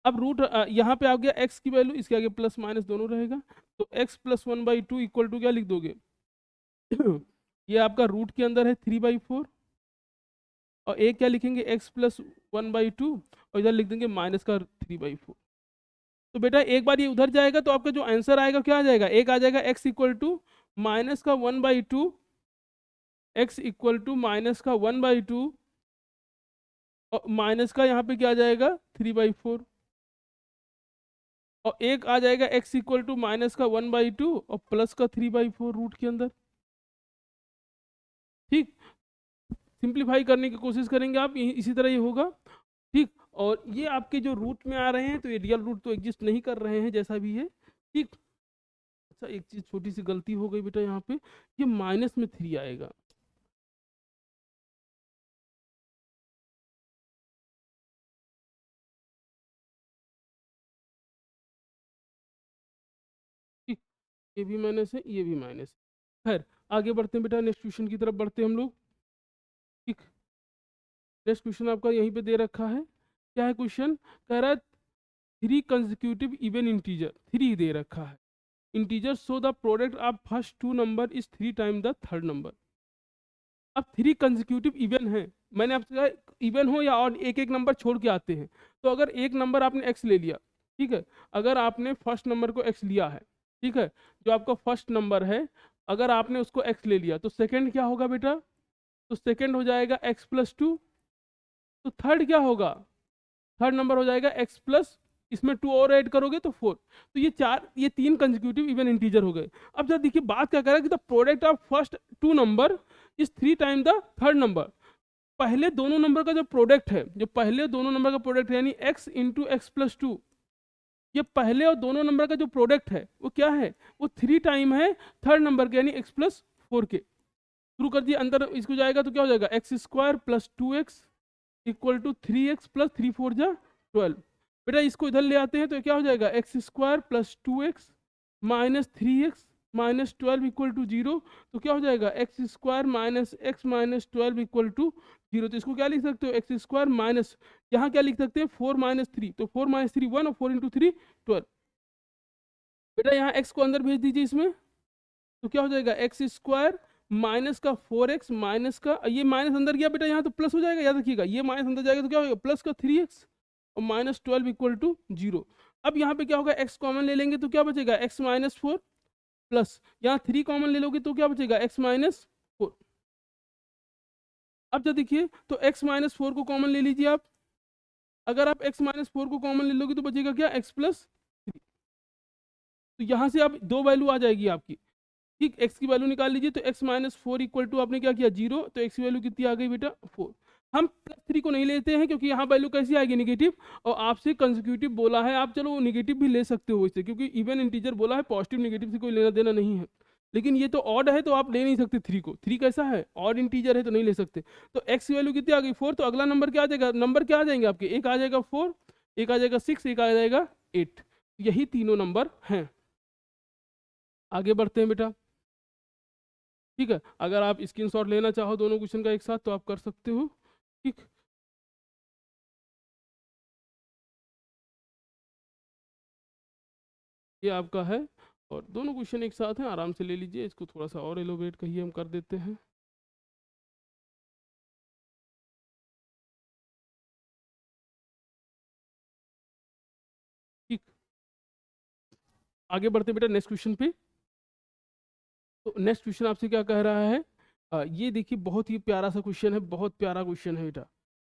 अब रूट यहाँ पे आ गया, x की वैल्यू इसके आगे प्लस माइनस दोनों रहेगा, तो x प्लस 1/2 इक्वल टू क्या लिख दोगे ये आपका रूट के अंदर है 3/4, और एक क्या लिखेंगे x प्लस 1/2, और इधर लिख देंगे माइनस का 3/4। तो बेटा एक बार ये उधर जाएगा, तो आपका जो आंसर आएगा क्या आ जाएगा, एक आ जाएगा x इक्वल टू माइनस का 1/2, x इक्वल टू माइनस का 1/2, और माइनस का यहाँ पे क्या आ जाएगा 3/4, और एक आ जाएगा x इक्वल टू माइनस का 1/2 और प्लस का 3/4 रूट के अंदर। ठीक, सिंप्लीफाई करने की कोशिश करेंगे आप, इसी तरह ये होगा। ठीक, और ये आपके जो रूट में आ रहे हैं, तो ये रियल रूट तो एग्जिस्ट नहीं कर रहे हैं, जैसा भी है। ठीक, अच्छा एक चीज छोटी सी गलती हो गई बेटा, यहाँ पे ये माइनस में 3 आएगा। ठीक, ये भी माइनस है, ये भी माइनस है। खैर आगे बढ़ते हैं बेटा, नेक्स्ट क्वेश्चन की तरफ बढ़ते हैं हम लोग। ठीक, नेक्स्ट क्वेश्चन आपका यहीं पे दे रखा है, क्या है क्वेश्चन, कह रहा है 3 कंसेक्यूटिव इवन इंटीजर, 3 दे रखा है, integer so the product of first 2 number is 3 time the third number. अब 3 कंसेक्यूटिव इवन है, मैंने आपसे कहा इवन हो या और एक एक नंबर छोड़ के आते हैं, तो अगर एक नंबर आपने x ले लिया, ठीक है, अगर आपने फर्स्ट नंबर को x लिया है, ठीक है, जो आपका फर्स्ट नंबर है, अगर आपने उसको x ले लिया, तो सेकंड क्या होगा बेटा, तो सेकंड हो जाएगा x प्लस 2, तो थर्ड क्या होगा, थर्ड नंबर हो जाएगा x प्लस, इसमें 2 और ऐड करोगे तो 4। तो ये 3 कंसेक्यूटिव इवन इंटीजर हो गए। अब जरा देखिए बात क्या कर रहा है कि the product of first 2 number is 3 time the third number. पहले दोनों नंबर का जो प्रोडक्ट है, जो पहले दोनों नंबर का प्रोडक्ट है, यानी x इंटू एक्स प्लस 2, ये पहले और दोनों नंबर का जो प्रोडक्ट है वो क्या है, वो 3 टाइम है थर्ड नंबर के, यानी x प्लस 4 के। शुरू कर दिए, अंदर इसको जाएगा तो क्या हो जाएगा x square plus 2x equal to 3x plus 3 4 जा 12। बेटा इसको इधर ले आते हैं तो क्या हो जाएगा x square plus 2x minus 3x -12 equal to 0, तो क्या हो जाएगा x square minus x minus 12 equal to 0। तो इसको क्या लिख सकते हो, एक्स स्क्वायर माइनस, यहाँ क्या लिख सकते हैं 4 माइनस 3, तो 4 माइनस 3 1 और 4 इंटू 3 12। बेटा यहाँ एक्स को अंदर भेज दीजिए इसमें, तो क्या हो जाएगा एक्स स्क्वायर माइनस का 4x माइनस का, ये माइनस अंदर गया बेटा यहाँ तो प्लस हो जाएगा, याद रखिएगा ये माइनस अंदर जाएगा तो क्या होगा प्लस का 3x और -12 इक्वल टू 0। अब यहाँ पे क्या होगा x कॉमन ले लेंगे तो क्या बचेगा x माइनस 4 प्लस यहाँ 3 कॉमन ले लोगे तो क्या बचेगा x माइनस 4। अब जब देखिए तो x माइनस 4 को कॉमन ले लीजिए आप, अगर आप x माइनस 4 को कॉमन ले लोगे तो बचेगा क्या x प्लस 3। तो यहाँ से आप दो वैल्यू आ जाएगी आपकी, ठीक, x की वैल्यू निकाल लीजिए, तो x माइनस 4 इक्वल टू आपने क्या किया 0, तो x की वैल्यू कितनी आ गई बेटा 4। हम +3 को नहीं लेते हैं क्योंकि यहाँ वैल्यू कैसी आएगी नेगेटिव, और आपसे कंसेक्यूटिव बोला है, आप चलो नेगेटिव भी ले सकते हो इससे, क्योंकि इवन इंटीजर बोला है, पॉजिटिव नेगेटिव से कोई लेना देना नहीं है। लेकिन ये तो ऑड है तो आप ले नहीं सकते 3 को, 3 कैसा है ऑड इंटीजर है तो नहीं ले सकते। तो x की वैल्यू कितनी आ गई 4, तो अगला नंबर क्या आ जाएगा, नंबर क्या आ जाएंगे आपके, एक आ जाएगा 4, एक आ जाएगा 6, एक आ जाएगा 8, यही तीनों नंबर हैं। आगे बढ़ते हैं बेटा, ठीक है, अगर आप स्क्रीनशॉट लेना चाहो दोनों क्वेश्चन का एक साथ तो आप कर सकते हो, ठीक। ये आपका है और दोनों क्वेश्चन एक साथ हैं, आराम से ले लीजिए, इसको थोड़ा सा और एलोबरेट कहिए हम कर देते हैं। ठीक, आगे बढ़ते बेटा नेक्स्ट क्वेश्चन पे। तो नेक्स्ट क्वेश्चन आपसे क्या कह रहा है, ये देखिए बहुत ही प्यारा सा क्वेश्चन है, बहुत प्यारा क्वेश्चन है बेटा,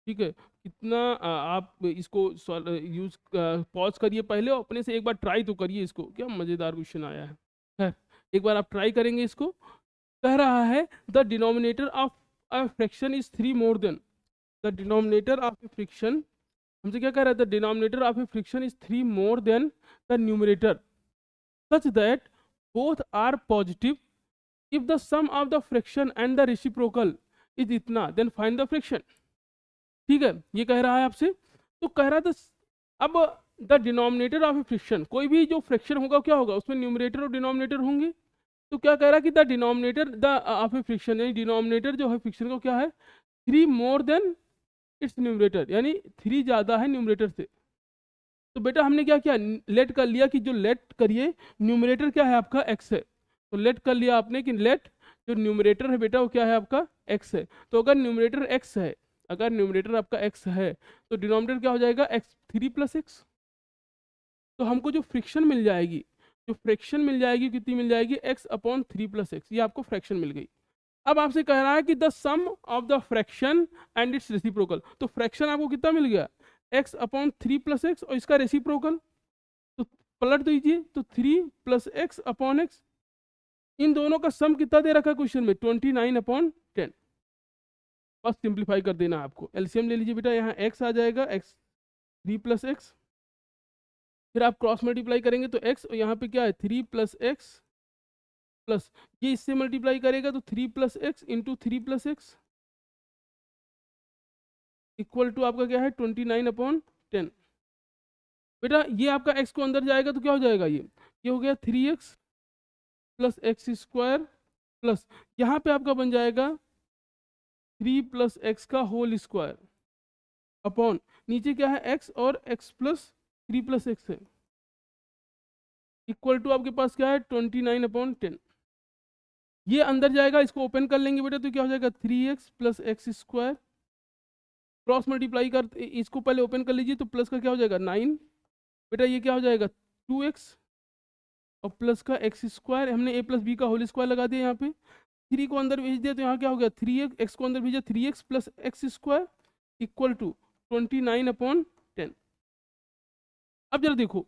ठीक है। कितना आप इसको यूज पॉज करिए पहले और अपने से एक बार ट्राई तो करिए इसको, क्या मज़ेदार क्वेश्चन आया है। खैर, एक बार आप ट्राई करेंगे इसको। कह रहा है the denominator of a fraction is 3 more than, the denominator of a fraction, हमसे क्या कह रहा है, the denominator of a fraction is 3 more than the numerator such that both are positive, if the sum of the fraction and the reciprocal is इतना then find the fraction. ठीक है, ये कह रहा है आपसे, तो कह रहा था अब the denominator of a fraction, कोई भी जो फ्रैक्शन होगा क्या होगा उसमें न्यूमरेटर और डिनोमिनेटर होंगे। तो क्या कह रहा है कि the denominator the of a fraction, यानी डिनोमिनेटर जो है फ्रैक्शन का क्या है 3 मोर देन इट्स न्यूमरेटर, यानी 3 ज़्यादा है न्यूमरेटर से। तो बेटा हमने क्या किया, लेट कर लिया कि जो लेट करिए न्यूमरेटर क्या है आपका x है, तो लेट कर लिया आपने कि लेट जो न्यूमरेटर है बेटा वो क्या है आपका x है। तो अगर न्यूमरेटर x है, अगर न्यूमरेटर आपका x है तो डिनोमिनेटर क्या हो जाएगा x 3 प्लस x। तो हमको जो फ्रैक्शन मिल जाएगी, जो फ्रैक्शन मिल जाएगी कितनी मिल जाएगी x अपॉन 3 प्लस एक्स, ये आपको फ्रैक्शन मिल गई। अब आपसे कह रहा है कि the sum of the fraction and its reciprocal, तो फ्रैक्शन आपको कितना मिल गया x अपॉन 3 प्लस एक्स और इसका रेसिप्रोकल, तो पलट दीजिए, तो 3 प्लस एक्स अपॉन एक्स, इन दोनों का सम कितना दे रखा है क्वेश्चन में 29 अपॉन 10। बस सिंप्लीफाई कर देना है आपको, एलसीएम ले लीजिए बेटा, यहाँ x आ जाएगा x 3 प्लस एक्स, फिर आप क्रॉस मल्टीप्लाई करेंगे तो x, और यहाँ पे क्या है 3 प्लस एक्स प्लस ये इससे मल्टीप्लाई करेगा तो 3 plus x into 3 plus x equal to आपका क्या है 29 अपॉन 10। बेटा ये आपका x को अंदर जाएगा तो क्या हो जाएगा, ये हो गया 3x plus x square plus यहाँ पे आपका बन जाएगा 3 प्लस एक्स का होल स्क्वायर अपॉन नीचे क्या है x और x प्लस 3 प्लस एक्स है इक्वल टू आपके पास क्या है 29 अपॉन 10। ये अंदर जाएगा, इसको ओपन कर लेंगे बेटा तो क्या हो जाएगा 3x plus x square, cross multiply कर इसको पहले ओपन कर लीजिए तो प्लस का क्या हो जाएगा 9, बेटा ये क्या हो जाएगा 2x और प्लस का एक्स स्क्वायर, हमने a प्लस बी का होल स्क्वायर लगा दिया, यहाँ पे 3 को अंदर भेज दिया तो यहाँ क्या हो गया 3x, x को अंदर भेजा 3x plus x square equal to 29 upon 10। अब जरा देखो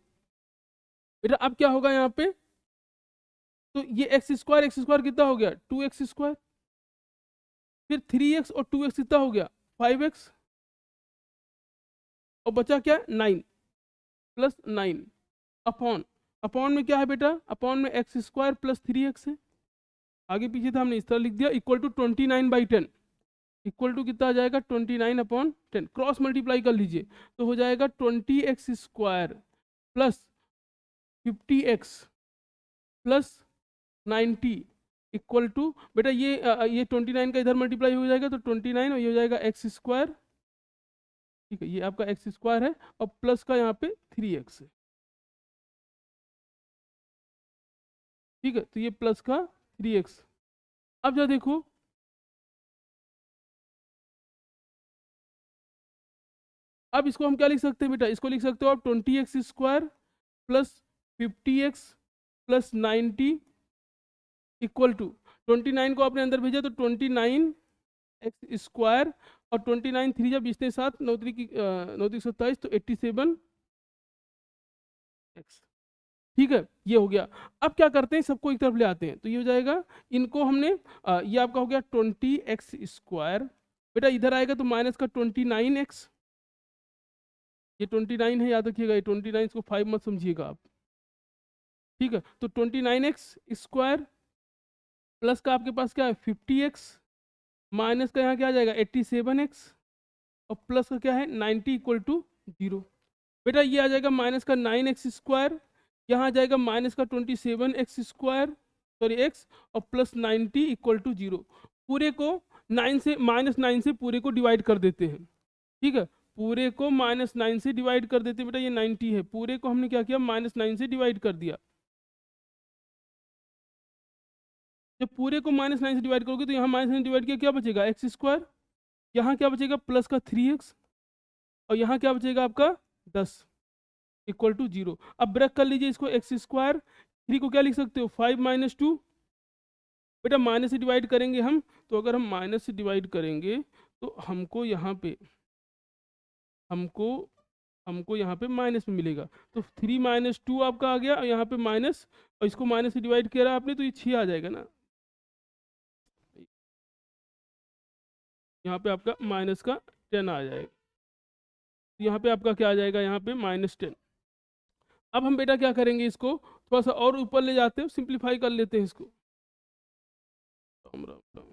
बेटा अब क्या होगा यहाँ पे, तो ये एक्स स्क्वायर कितना हो गया 2x स्क्वायर, फिर 3x और 2x कितना हो गया 5x, और बचा क्या 9 प्लस 9 अपॉन, अपॉन में क्या है बेटा, अपॉन में एक्स स्क्वायर प्लस 3x है, आगे पीछे था हमने इस तरह लिख दिया, इक्वल टू 29/10, इक्वल टू कितना आ जाएगा 29 अपॉन 10, क्रॉस मल्टीप्लाई कर लीजिए तो हो जाएगा 20x square plus 50x plus 90 equal to बेटा ये 29 का इधर मल्टीप्लाई हो जाएगा तो 29 और ये हो जाएगा एक्स स्क्वायर। ठीक है, ये आपका एक्स स्क्वायर है और प्लस का यहाँ पे 3x है। ठीक है, तो ये प्लस का 3x। अब जरा देखो, अब इसको हम क्या लिख सकते हैं बेटा, इसको लिख सकते हो आप 20x square plus 50x plus 90 equal to 29 को आपने अंदर भेजा तो 29x स्क्वायर और 29 3 जब इसने साथ 9 की 9 27 तो 87x। ठीक है, ये हो गया। अब क्या करते हैं, सबको एक तरफ ले आते हैं तो ये हो जाएगा, इनको हमने ये आपका हो गया 20x स्क्वायर, बेटा इधर आएगा तो माइनस का 29x, ये 29 है याद रखिएगा, ये 29 इसको 5 मत समझिएगा आप। ठीक है, तो 29x स्क्वायर प्लस का आपके पास क्या है 50x, माइनस का यहाँ क्या आ जाएगा 87x और प्लस का क्या है 90 इक्वल टू 0। बेटा ये आ जाएगा माइनस का 9x स्क्वायर, यहाँ आ जाएगा माइनस का 27x स्क्वायर सॉरी x और प्लस 90 इक्वल टू 0। पूरे को 9 से -9 से पूरे को डिवाइड कर देते हैं। ठीक है, पूरे को -9 से डिवाइड कर देते हैं। बेटा ये 90 है, पूरे को हमने क्या किया -9 से डिवाइड कर दिया। जब पूरे को -9 से डिवाइड करोगे तो यहाँ -9 डिवाइड किया क्या बचेगा एक्स स्क्वायर, यहाँ क्या बचेगा प्लस का 3x और यहाँ क्या बचेगा आपका 10 इक्वल टू 0। अब ब्रेक कर लीजिए इसको, एक्स स्क्वायर 3 को क्या लिख सकते हो 5 - 2। बेटा माइनस से डिवाइड करेंगे हम, तो अगर हम माइनस से डिवाइड करेंगे तो हमको यहाँ पे हमको हमको यहाँ पे माइनस में मिलेगा। तो 3 - 2 आपका आ गया और यहाँ पे माइनस, और इसको माइनस से डिवाइड किया आपने तो ये 6 आ जाएगा ना, यहाँ पे आपका माइनस का 10 आ जाएगा। यहाँ पे आपका क्या आ जाएगा, यहाँ पे -10। अब हम बेटा क्या करेंगे, इसको थोड़ा सा और ऊपर ले जाते हैं, सिंप्लीफाई कर लेते हैं इसको। राम राम राम।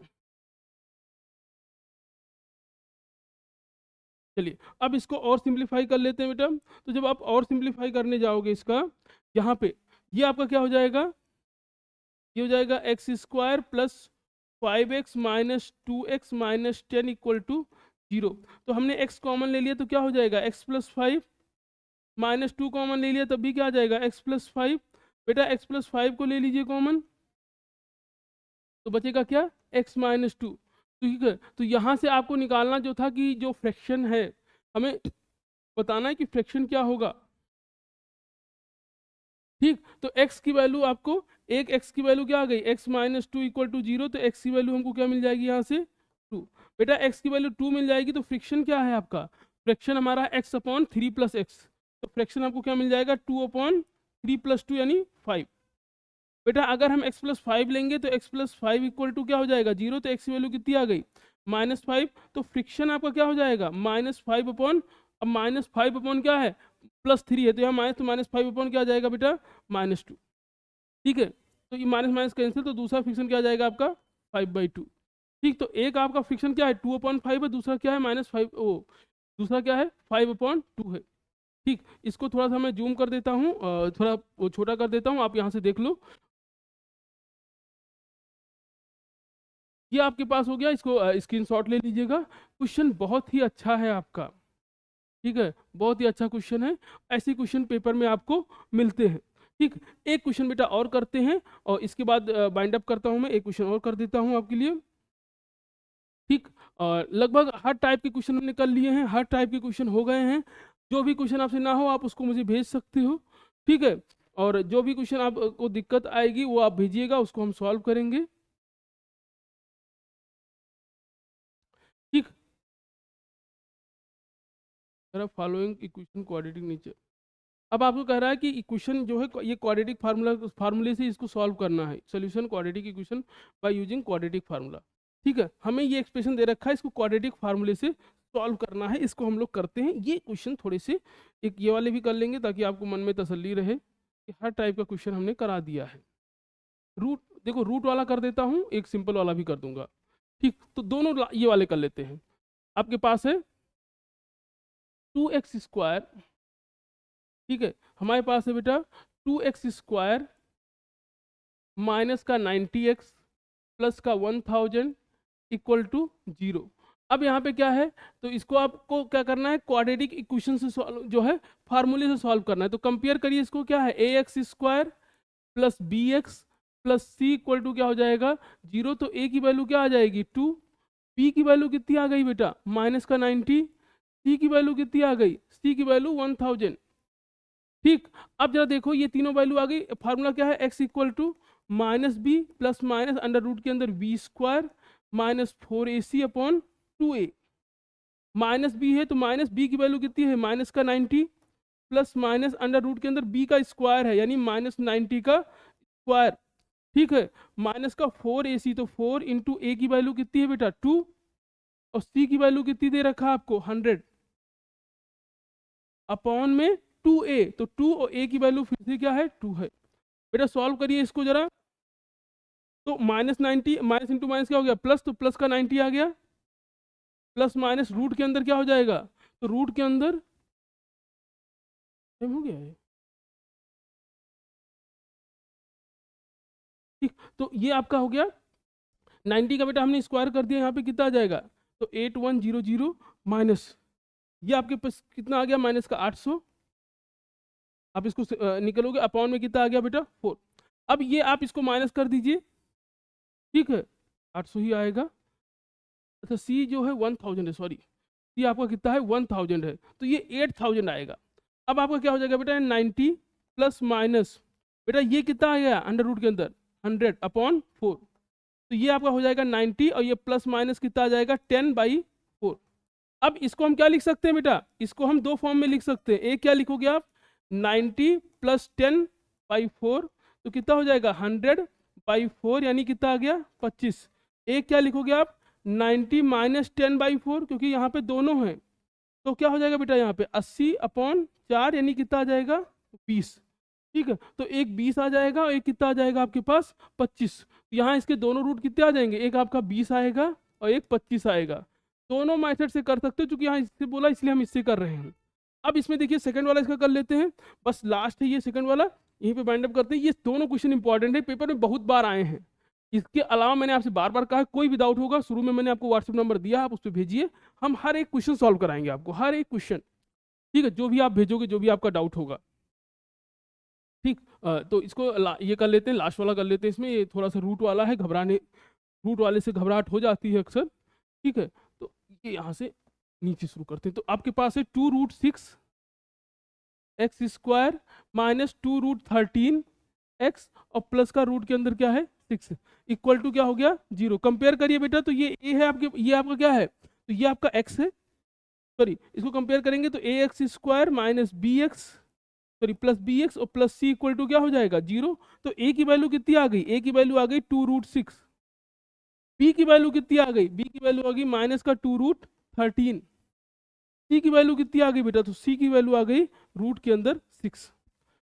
चलिए अब इसको और सिंप्लीफाई कर लेते हैं बेटा। तो जब आप और सिंप्लीफाई करने जाओगे इसका, यहाँ पे ये आपका क्या हो जाएगा, ये हो जाएगा x square plus 5x minus 2x minus 10 equal to 0। तो हमने x कॉमन ले लिया तो क्या हो जाएगा x प्लस 5, -2 कॉमन ले लिया तब भी क्या आ जाएगा x प्लस 5। बेटा x प्लस 5 को ले लीजिए कॉमन, तो बचेगा क्या x-2। ठीक है, तो यहाँ से आपको निकालना जो था कि जो फ्रैक्शन है, हमें बताना है कि फ्रैक्शन क्या होगा। ठीक, तो x की वैल्यू आपको, एक x की वैल्यू क्या आ गई x-2 इक्वल टू 0, तो x की वैल्यू हमको क्या मिल जाएगी यहाँ से 2। बेटा x की वैल्यू 2 मिल जाएगी तो फ्रिक्शन क्या है आपका, फ्रैक्शन हमारा x अपॉन 3 प्लस एक्स, तो फ्रैक्शन आपको क्या मिल जाएगा 2 अपॉन 3 प्लस 2 यानी 5। बेटा अगर हम x प्लस 5 लेंगे तो x प्लस 5 इक्वल टू क्या हो जाएगा 0, तो x की वैल्यू कितनी आ गई -5, तो फ्रिक्शन आपका क्या हो जाएगा -5 अपॉन, अब -5 अपॉन क्या है +3 है तो यहाँ माइनस, तो -5 अपॉन क्या आ जाएगा बेटा -2। ठीक है, तो ये माइनस माइनस कैंसिल, तो दूसरा फ्रिक्शन क्या आ जाएगा आपका 5/2। ठीक, तो एक आपका फ्रिक्शन क्या है 2/5 है, दूसरा क्या है -5 ओ, दूसरा क्या है 5/2 है। ठीक, इसको थोड़ा सा मैं जूम कर देता हूँ, थोड़ा वो छोटा कर देता हूँ, आप यहाँ से देख लो। ये आपके पास हो गया, इसको स्क्रीनशॉट ले लीजिएगा। क्वेश्चन बहुत ही अच्छा है आपका, ठीक है, बहुत ही अच्छा क्वेश्चन है। ऐसे क्वेश्चन पेपर में आपको मिलते हैं। ठीक, एक क्वेश्चन बेटा और करते हैं और इसके बाद बाइंड अप करता हूं, मैं एक क्वेश्चन और कर देता हूं आपके लिए। ठीक, और लगभग हर टाइप के क्वेश्चन हमने कर लिए हैं, हर टाइप के क्वेश्चन हो गए हैं। जो भी क्वेश्चन आपसे ना हो आप उसको मुझे भेज सकते हो। ठीक है, और जो भी क्वेश्चन आपको दिक्कत आएगी वो आप भेजिएगा, उसको हम सॉल्व करेंगे। ठीक, फॉलोइंग इक्वेशन क्वाड्रेटिक नेचर। अब आपको कह रहा है कि इक्वेशन जो है ये क्वाड्रेटिक फार्मूले से इसको सॉल्व करना है, solution quadratic equation by using quadratic formula. ठीक है, हमें ये एक्सप्रेशन दे रखा है, इसको क्वाड्रेटिक फार्मूले से सॉल्व करना है, इसको हम लोग करते हैं। ये क्वेश्चन थोड़े से एक ये वाले भी कर लेंगे ताकि आपको मन में तसल्ली रहे कि हर टाइप का क्वेश्चन हमने करा दिया है। रूट, देखो रूट वाला कर देता हूँ, एक सिंपल वाला भी कर दूंगा। ठीक, तो दोनों ये वाले कर लेते हैं। आपके पास है 2x स्क्वायर, ठीक है, हमारे पास है बेटा 2x स्क्वायर माइनस का 90x प्लस का 1000 इक्वल टू 0। अब यहाँ पे क्या है, तो इसको आपको क्या करना है, क्वाड्रेटिक इक्वेशन से सॉल्व, जो है फार्मूले से सॉल्व करना है। तो कंपेयर करिए इसको, क्या है, ax square plus B x plus C equal to क्या हो जाएगा 0। तो a की वैल्यू क्या आ जाएगी 2, b की वैल्यू कितनी आ गई बेटा माइनस का 90, c की वैल्यू कितनी आ गई, c की वैल्यू 1000। ठीक, अब जरा देखो ये तीनों वैल्यू आ गई। फार्मूला क्या है, x equal to minus b plus minus under root के अंदर b square minus 4ac upon 2a। Minus b है तो माइनस बी की वैल्यू कितनी है माइनस का 90 प्लस माइनस अंडर रूट के अंदर b का स्क्वायर है यानी माइनस 90 का स्क्वायर। ठीक है, माइनस का 4ac, तो 4 इंटू ए की वैल्यू कितनी है बेटा 2 और c की वैल्यू कितनी दे रखा है आपको 100 अपॉन में 2a। तो 2 और a की वैल्यू फिर से क्या है 2 है। बेटा सॉल्व करिए इसको जरा। तो माइनस 90 माइनस इंटू माइनस क्या हो गया प्लस, तो प्लस का 90 आ गया, प्लस माइनस रूट के अंदर क्या हो जाएगा, तो रूट के अंदर टाइम हो गया है। ठीक, तो ये आपका हो गया 90 का बेटा हमने स्क्वायर कर दिया, यहाँ पे कितना आ जाएगा, तो 8100 माइनस ये आपके पास कितना आ गया माइनस का 800। आप इसको निकलोगे अपॉन में कितना आ गया बेटा 4। अब ये आप इसको माइनस कर दीजिए, ठीक है 800 ही आएगा। अच्छा सी जो है 1000 है, सॉरी सी आपका कितना है 1000 है, तो ये 8000 आएगा। अब आपका क्या हो जाएगा बेटा 90 प्लस माइनस बेटा ये कितना आ गया अंडर रूट के अंदर 100 अपॉन 4। तो ये आपका हो जाएगा 90 और ये प्लस माइनस कितना आ जाएगा 10/4। अब इसको हम क्या लिख सकते हैं बेटा, इसको हम दो फॉर्म में लिख सकते हैं। एक क्या लिखोगे आप 90 प्लस 10/4, तो कितना हो जाएगा 100/4 यानी कितना आ गया 25। एक क्या लिखोगे आप 90 माइनस 10/4, क्योंकि यहाँ पे दोनों हैं, तो क्या हो जाएगा बेटा यहाँ पे 80/4 यानी कितना आ जाएगा 20। ठीक है, तो एक 20 आ जाएगा और एक कितना आ जाएगा आपके पास 25। यहाँ इसके दोनों रूट कितने आ जाएंगे, एक आपका 20 आएगा और एक 25 आएगा। दोनों मेथड से कर सकते हो, क्योंकि यहाँ इससे बोला इसलिए हम इससे कर रहे हैं। अब इसमें देखिए सेकंड वाला इसका कर लेते हैं, बस लास्ट है ये सेकंड वाला, यहीं पे बाइंड अप करते हैं। ये दोनों क्वेश्चन इंपॉर्टेंट है, पेपर में बहुत बार आए हैं। इसके अलावा मैंने आपसे बार बार कहा है, कोई भी डाउट होगा शुरू में मैंने आपको व्हाट्सएप नंबर दिया, आप उस पर भेजिए, हम हर एक क्वेश्चन सॉल्व कराएंगे आपको, हर एक क्वेश्चन। ठीक है, जो भी आप भेजोगे, जो भी आपका डाउट होगा। ठीक, तो इसको ये कर लेते हैं, लास्ट वाला कर लेते हैं। इसमें ये थोड़ा सा रूट वाला है, घबराने रूट वाले से घबराहट हो जाती है अक्सर। ठीक है, तो ये यहाँ से नीचे शुरू करते हैं। तो आपके पास है 2√6 एक्स स्क्वायर माइनस 2√13 एक्स और प्लस का रूट के अंदर क्या है 6 इक्वल टू क्या हो गया 0। कंपेयर करिए बेटा, तो ये ए है आपके, ये आपका क्या है, तो ये आपका एक्स है, सॉरी इसको कंपेयर करेंगे तो A X square minus B X, sorry plus B X और प्लस सी इक्वल टू क्या हो जाएगा 0। तो ए की वैल्यू कितनी आ गई, ए की वैल्यू आ गई 2√6। बी की वैल्यू कितनी आ गई, बी की वैल्यू आ गई माइनस का 2√13। सी की वैल्यू कितनी आ गई बेटा, तो सी की वैल्यू आ गई रूट के अंदर 6।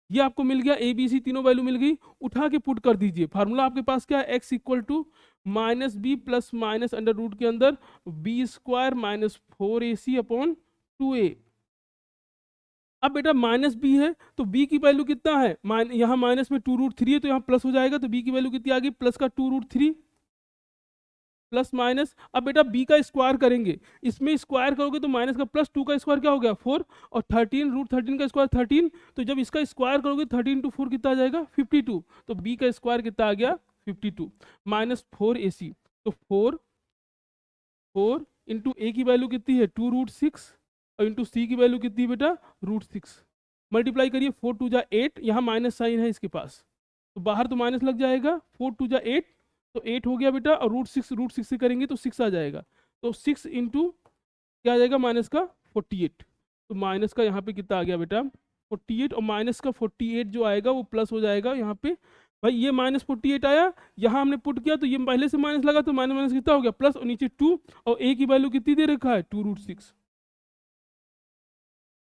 ये आपको मिल गया, ए बी सी तीनों वैल्यू मिल गई। उठा के पुट कर दीजिए, फार्मूला आपके पास क्या है, x equal to minus b plus minus under root के अंदर b square minus 4ac upon 2a। अब बेटा माइनस बी है तो बी की वैल्यू कितना है, यहाँ माइनस में 2√3 है तो यहाँ प्लस हो जाएगा, तो बी की वैल्यू कितनी आ गई प्लस का 2√3 प्लस माइनस। अब बेटा बी का स्क्वायर करेंगे, इसमें स्क्वायर करोगे तो माइनस का प्लस 2 का स्क्वायर क्या हो गया 4 और 13√13 का स्क्वायर 13। तो जब इसका स्क्वायर करोगे 13 टू 4 कितना आ जाएगा 52। तो बी का स्क्वायर कितना आ गया 52 माइनस 4ac। तो 4 इंटू ए की वैल्यू कितनी है 2√6 और इंटू सी की वैल्यू कितनी है बेटा √6। मल्टीप्लाई करिए 4 2 जा 8, यहाँ माइनस साइन है इसके पास तो बाहर तो माइनस लग जाएगा, 4 2 जा 8 तो 8 हो गया बेटा, और √6 से करेंगे तो 6 आ जाएगा। तो 6 इंटू क्या आ जाएगा माइनस का 48। तो माइनस का यहाँ पे कितना आ गया बेटा 48, और माइनस का 48 जो आएगा वो प्लस हो जाएगा यहाँ पे। भाई ये माइनस 48 आया, यहाँ हमने पुट किया तो ये पहले से माइनस लगा तो माइनस माइनस कितना हो गया प्लस, और नीचे 2 और ए की वैल्यू कितनी दे रखा है 2√6।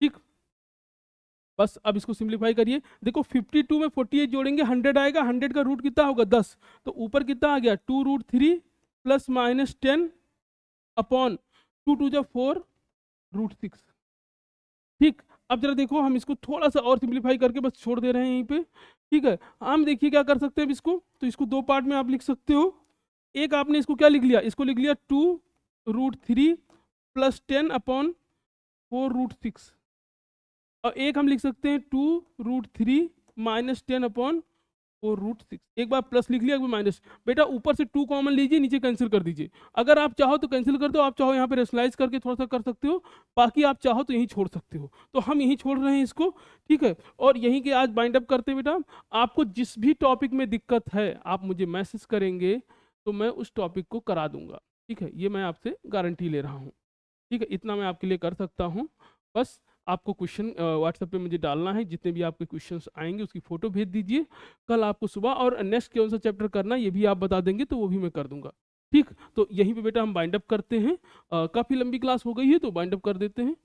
ठीक, बस अब इसको सिंप्लीफाई करिए, देखो 52 में 48 जोड़ेंगे 100 आएगा, 100 का रूट कितना होगा 10, तो ऊपर कितना आ गया 2√3 प्लस माइनस 10 अपॉन 2 2 जा 4 √6। ठीक, अब जरा देखो, हम इसको थोड़ा सा और सिंप्लीफाई करके बस छोड़ दे रहे हैं यहीं पे। ठीक है, हम देखिए क्या कर सकते हैं अब इसको, तो इसको दो पार्ट में आप लिख सकते हो। एक आपने इसको क्या लिख लिया, इसको लिख लिया 2√3 प्लस 10/4√6, और एक हम लिख सकते हैं 2√3 माइनस 10/4√6। एक बार प्लस लिख लिया, एक बार माइनस। बेटा ऊपर से 2 कॉमन लीजिए, नीचे कैंसिल कर दीजिए। अगर आप चाहो तो कैंसिल कर दो, आप चाहो यहाँ पे रेशनलाइज करके थोड़ा सा कर सकते हो, बाकी आप चाहो तो यहीं छोड़ सकते हो। तो हम यहीं छोड़ रहे हैं इसको, ठीक है। और यहीं के आज बाइंड अप करते हैं बेटा। आपको जिस भी टॉपिक में दिक्कत है आप मुझे मैसेज करेंगे, तो मैं उस टॉपिक को करा दूंगा। ठीक है, ये मैं आपसे गारंटी ले रहा हूँ। ठीक है, इतना मैं आपके लिए कर सकता हूँ। बस आपको क्वेश्चन व्हाट्सएप पे मुझे डालना है, जितने भी आपके क्वेश्चंस आएंगे उसकी फ़ोटो भेज दीजिए। कल आपको सुबह, और नेक्स्ट कौन सा चैप्टर करना है ये भी आप बता देंगे तो वो भी मैं कर दूंगा। ठीक, तो यहीं पे बेटा हम बाइंड अप करते हैं। काफ़ी लंबी क्लास हो गई है तो बाइंड अप कर देते हैं।